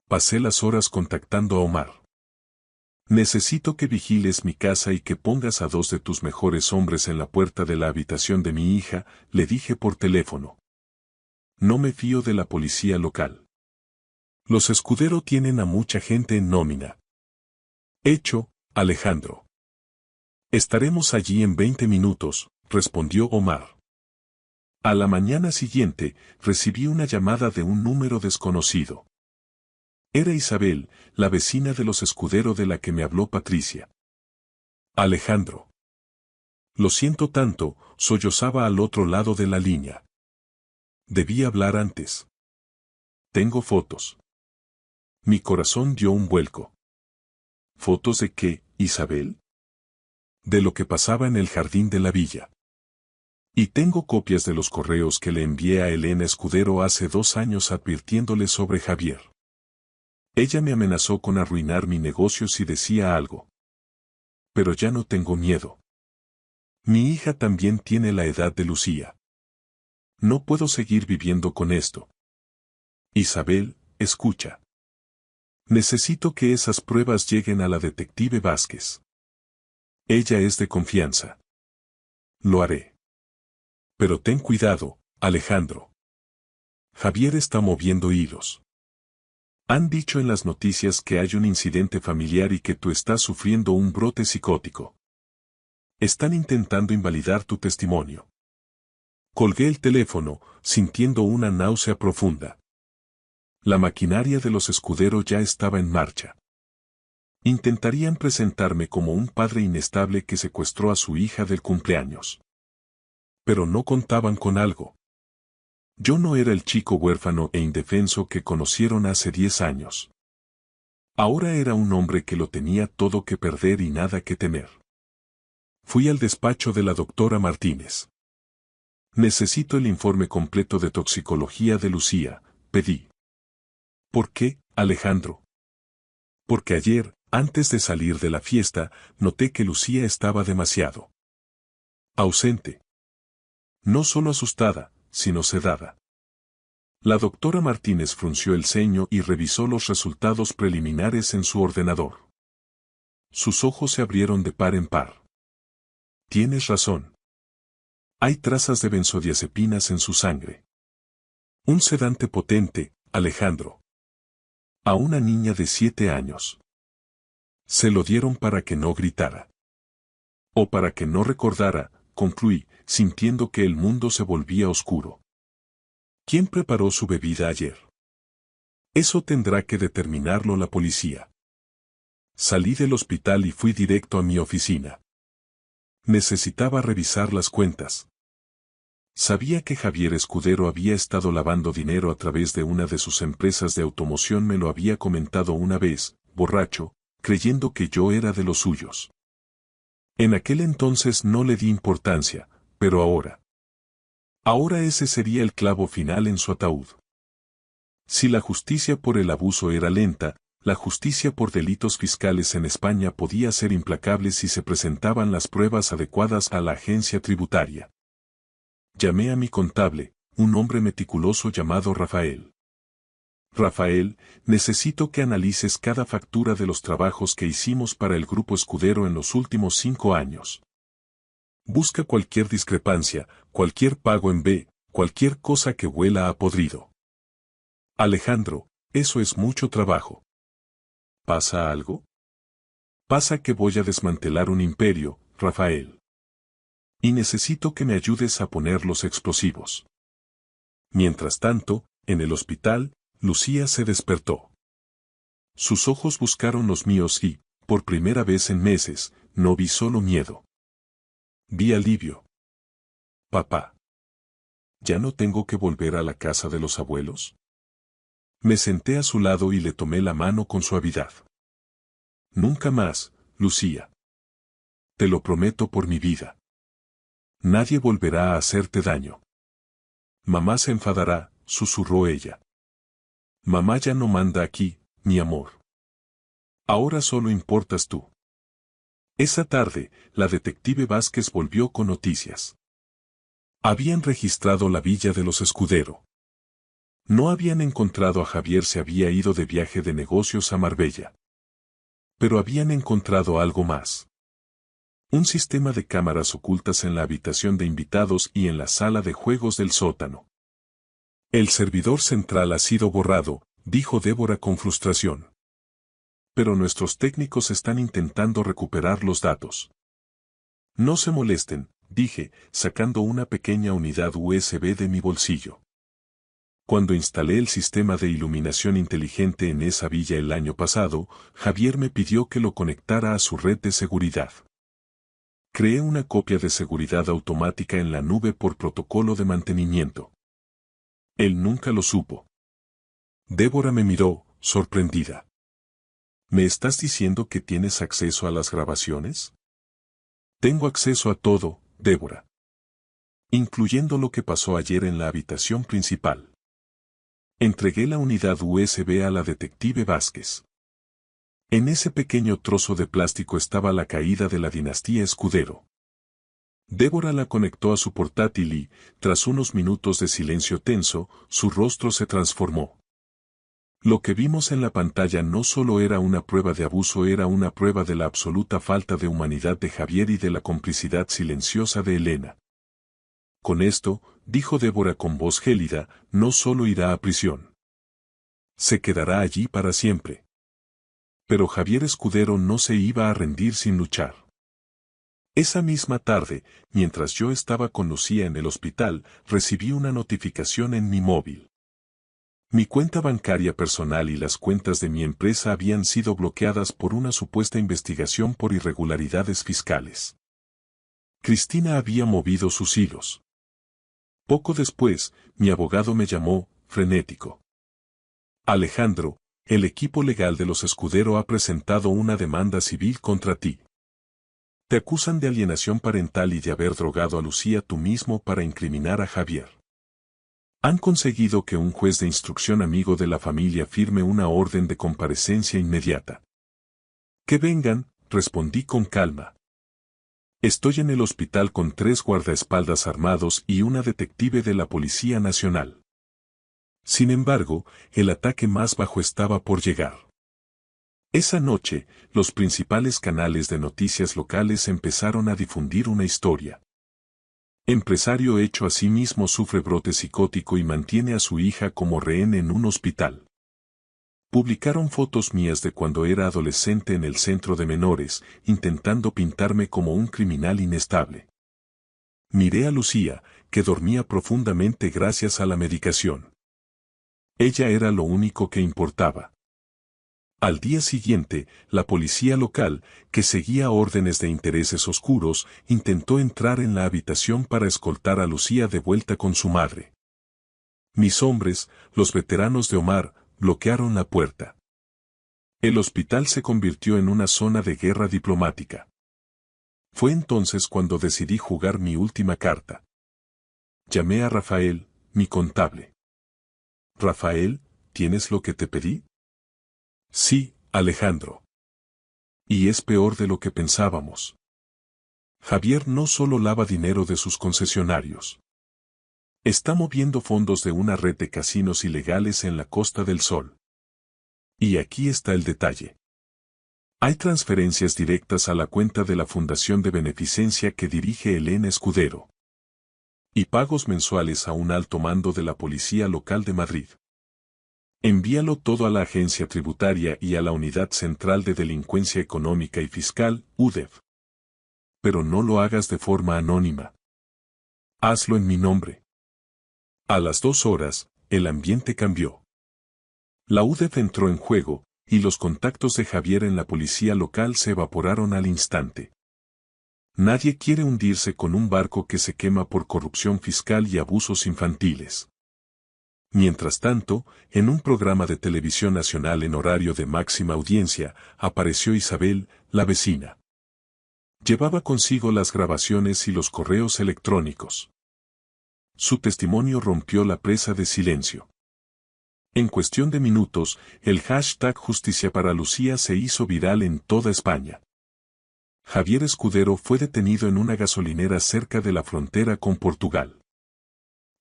Speaker 1: Pasé las horas contactando a Omar. Necesito que vigiles mi casa y que pongas a 2 de tus mejores hombres en la puerta de la habitación de mi hija, le dije por teléfono. No me fío de la policía local. Los Escudero tienen a mucha gente en nómina. Hecho, Alejandro. Estaremos allí en 20 minutos, respondió Omar. A la mañana siguiente, recibí una llamada de un número desconocido. Era Isabel, la vecina de los Escudero de la que me habló Patricia. Alejandro. Lo siento tanto, sollozaba al otro lado de la línea. Debí hablar antes. Tengo fotos. Mi corazón dio un vuelco. ¿Fotos de qué, Isabel? De lo que pasaba en el jardín de la villa. Y tengo copias de los correos que le envié a Elena Escudero hace 2 años advirtiéndole sobre Javier. Ella me amenazó con arruinar mi negocio si decía algo. Pero ya no tengo miedo. Mi hija también tiene la edad de Lucía. No puedo seguir viviendo con esto. Isabel, escucha. Necesito que esas pruebas lleguen a la detective Vázquez. Ella es de confianza. Lo haré. Pero ten cuidado, Alejandro. Javier está moviendo hilos. Han dicho en las noticias que hay un incidente familiar y que tú estás sufriendo un brote psicótico. Están intentando invalidar tu testimonio. Colgué el teléfono, sintiendo una náusea profunda. La maquinaria de los Escudero ya estaba en marcha. Intentarían presentarme como un padre inestable que secuestró a su hija del cumpleaños. Pero no contaban con algo. Yo no era el chico huérfano e indefenso que conocieron hace 10 años. Ahora era un hombre que lo tenía todo que perder y nada que temer. Fui al despacho de la doctora Martínez. Necesito el informe completo de toxicología de Lucía, pedí. ¿Por qué, Alejandro? Porque ayer, antes de salir de la fiesta, noté que Lucía estaba demasiado ausente. No solo asustada, sino sedada. La doctora Martínez frunció el ceño y revisó los resultados preliminares en su ordenador. Sus ojos se abrieron de par en par. Tienes razón. Hay trazas de benzodiazepinas en su sangre. Un sedante potente, Alejandro. A una niña de 7 años. Se lo dieron para que no gritara. O para que no recordara, concluí, sintiendo que el mundo se volvía oscuro. ¿Quién preparó su bebida ayer? Eso tendrá que determinarlo la policía. Salí del hospital y fui directo a mi oficina. Necesitaba revisar las cuentas. Sabía que Javier Escudero había estado lavando dinero a través de una de sus empresas de automoción, me lo había comentado una vez, borracho, creyendo que yo era de los suyos. En aquel entonces no le di importancia, pero ahora. Ahora ese sería el clavo final en su ataúd. Si la justicia por el abuso era lenta, la justicia por delitos fiscales en España podía ser implacable si se presentaban las pruebas adecuadas a la agencia tributaria. Llamé a mi contable, un hombre meticuloso llamado Rafael. Rafael, necesito que analices cada factura de los trabajos que hicimos para el Grupo Escudero en los últimos 5 años. Busca cualquier discrepancia, cualquier pago en B, cualquier cosa que huela a podrido. Alejandro, eso es mucho trabajo. ¿Pasa algo? Pasa que voy a desmantelar un imperio, Rafael. Y necesito que me ayudes a poner los explosivos. Mientras tanto, en el hospital, Lucía se despertó. Sus ojos buscaron los míos y, por primera vez en meses, no vi solo miedo. Vi alivio. Papá. ¿Ya no tengo que volver a la casa de los abuelos? Me senté a su lado y le tomé la mano con suavidad. Nunca más, Lucía. Te lo prometo por mi vida. Nadie volverá a hacerte daño. Mamá se enfadará, susurró ella. Mamá ya no manda aquí, mi amor. Ahora solo importas tú. Esa tarde, la detective Vázquez volvió con noticias. Habían registrado la villa de los Escudero. No habían encontrado a Javier, se había ido de viaje de negocios a Marbella. Pero habían encontrado algo más. Un sistema de cámaras ocultas en la habitación de invitados y en la sala de juegos del sótano. El servidor central ha sido borrado, dijo Débora con frustración. Pero nuestros técnicos están intentando recuperar los datos. No se molesten, dije, sacando una pequeña unidad USB de mi bolsillo. Cuando instalé el sistema de iluminación inteligente en esa villa el año pasado, Javier me pidió que lo conectara a su red de seguridad. Creé una copia de seguridad automática en la nube por protocolo de mantenimiento. Él nunca lo supo. Débora me miró, sorprendida. ¿Me estás diciendo que tienes acceso a las grabaciones? Tengo acceso a todo, Débora. Incluyendo lo que pasó ayer en la habitación principal. Entregué la unidad USB a la detective Vázquez. En ese pequeño trozo de plástico estaba la caída de la dinastía Escudero. Débora la conectó a su portátil y, tras unos minutos de silencio tenso, su rostro se transformó. Lo que vimos en la pantalla no solo era una prueba de abuso, era una prueba de la absoluta falta de humanidad de Javier y de la complicidad silenciosa de Elena. Con esto, dijo Débora con voz gélida, no solo irá a prisión. Se quedará allí para siempre. Pero Javier Escudero no se iba a rendir sin luchar. Esa misma tarde, mientras yo estaba con Lucía en el hospital, recibí una notificación en mi móvil. Mi cuenta bancaria personal y las cuentas de mi empresa habían sido bloqueadas por una supuesta investigación por irregularidades fiscales. Cristina había movido sus hilos. Poco después, mi abogado me llamó, frenético. Alejandro, el equipo legal de los Escudero ha presentado una demanda civil contra ti. Te acusan de alienación parental y de haber drogado a Lucía tú mismo para incriminar a Javier. Han conseguido que un juez de instrucción amigo de la familia firme una orden de comparecencia inmediata. Que vengan, respondí con calma. Estoy en el hospital con 3 guardaespaldas armados y una detective de la Policía Nacional. Sin embargo, el ataque más bajo estaba por llegar. Esa noche, los principales canales de noticias locales empezaron a difundir una historia. Empresario hecho a sí mismo sufre brote psicótico y mantiene a su hija como rehén en un hospital. Publicaron fotos mías de cuando era adolescente en el centro de menores, intentando pintarme como un criminal inestable. Miré a Lucía, que dormía profundamente gracias a la medicación. Ella era lo único que importaba. Al día siguiente, la policía local, que seguía órdenes de intereses oscuros, intentó entrar en la habitación para escoltar a Lucía de vuelta con su madre. Mis hombres, los veteranos de Omar, bloquearon la puerta. El hospital se convirtió en una zona de guerra diplomática. Fue entonces cuando decidí jugar mi última carta. Llamé a Rafael, mi contable. Rafael, ¿tienes lo que te pedí? Sí, Alejandro. Y es peor de lo que pensábamos. Javier no solo lava dinero de sus concesionarios. Está moviendo fondos de una red de casinos ilegales en la Costa del Sol. Y aquí está el detalle. Hay transferencias directas a la cuenta de la Fundación de Beneficencia que dirige Elena Escudero. Y pagos mensuales a un alto mando de la Policía Local de Madrid. Envíalo todo a la Agencia Tributaria y a la Unidad Central de Delincuencia Económica y Fiscal, UDEF. Pero no lo hagas de forma anónima. Hazlo en mi nombre. A las 2 horas, el ambiente cambió. La UDEF entró en juego, y los contactos de Javier en la policía local se evaporaron al instante. Nadie quiere hundirse con un barco que se quema por corrupción fiscal y abusos infantiles. Mientras tanto, en un programa de televisión nacional en horario de máxima audiencia, apareció Isabel, la vecina. Llevaba consigo las grabaciones y los correos electrónicos. Su testimonio rompió la presa de silencio. En cuestión de minutos, el hashtag Justicia para Lucía se hizo viral en toda España. Javier Escudero fue detenido en una gasolinera cerca de la frontera con Portugal.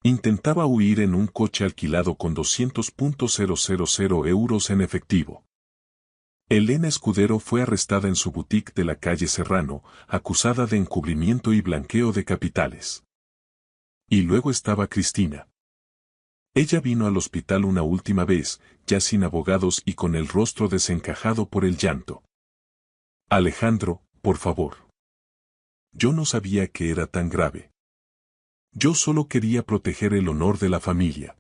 Speaker 1: Intentaba huir en un coche alquilado con 200.000 euros en efectivo. Elena Escudero fue arrestada en su boutique de la calle Serrano, acusada de encubrimiento y blanqueo de capitales. Y luego estaba Cristina. Ella vino al hospital una última vez, ya sin abogados y con el rostro desencajado por el llanto. Alejandro, por favor. Yo no sabía que era tan grave. Yo solo quería proteger el honor de la familia.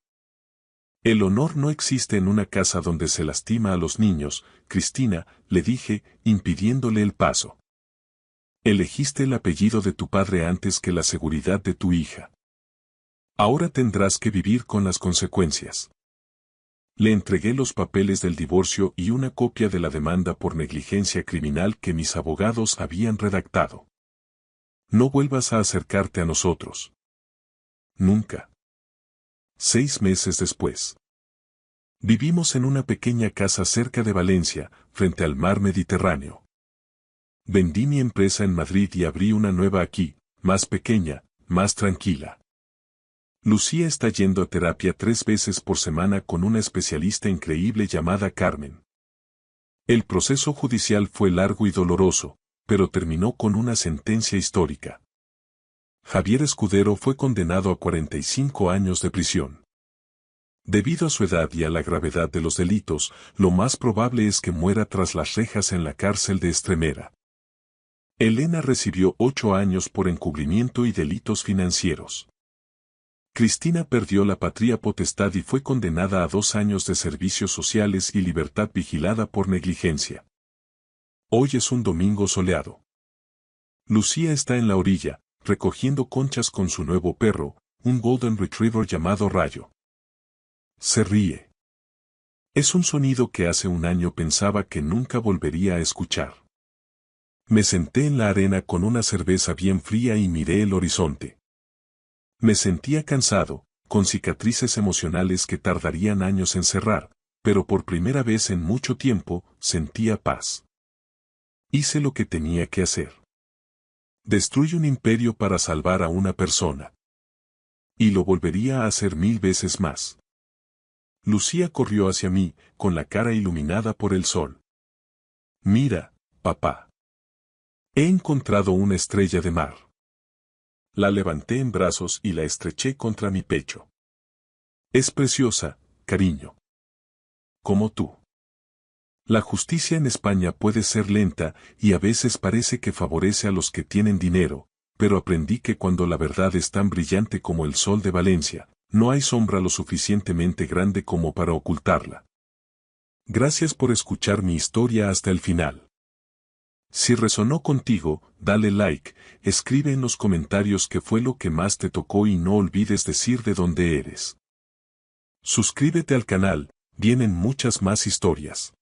Speaker 1: El honor no existe en una casa donde se lastima a los niños, Cristina, le dije, impidiéndole el paso. Elegiste el apellido de tu padre antes que la seguridad de tu hija. Ahora tendrás que vivir con las consecuencias. Le entregué los papeles del divorcio y una copia de la demanda por negligencia criminal que mis abogados habían redactado. No vuelvas a acercarte a nosotros. Nunca. 6 meses después. Vivimos en una pequeña casa cerca de Valencia, frente al mar Mediterráneo. Vendí mi empresa en Madrid y abrí una nueva aquí, más pequeña, más tranquila. Lucía está yendo a terapia 3 veces por semana con una especialista increíble llamada Carmen. El proceso judicial fue largo y doloroso, pero terminó con una sentencia histórica. Javier Escudero fue condenado a 45 años de prisión. Debido a su edad y a la gravedad de los delitos, lo más probable es que muera tras las rejas en la cárcel de Extremera. Elena recibió 8 años por encubrimiento y delitos financieros. Cristina perdió la patria potestad y fue condenada a 2 años de servicios sociales y libertad vigilada por negligencia. Hoy es un domingo soleado. Lucía está en la orilla, recogiendo conchas con su nuevo perro, un Golden Retriever llamado Rayo. Se ríe. Es un sonido que hace un año pensaba que nunca volvería a escuchar. Me senté en la arena con una cerveza bien fría y miré el horizonte. Me sentía cansado, con cicatrices emocionales que tardarían años en cerrar, pero por primera vez en mucho tiempo sentía paz. Hice lo que tenía que hacer. Destruye un imperio para salvar a una persona. Y lo volvería a hacer 1000 veces más. Lucía corrió hacia mí, con la cara iluminada por el sol. Mira, papá. He encontrado una estrella de mar. La levanté en brazos y la estreché contra mi pecho. Es preciosa, cariño. Como tú. La justicia en España puede ser lenta y a veces parece que favorece a los que tienen dinero, pero aprendí que cuando la verdad es tan brillante como el sol de Valencia, no hay sombra lo suficientemente grande como para ocultarla. Gracias por escuchar mi historia hasta el final. Si resonó contigo, dale like, escribe en los comentarios qué fue lo que más te tocó y no olvides decir de dónde eres. Suscríbete al canal, vienen muchas más historias.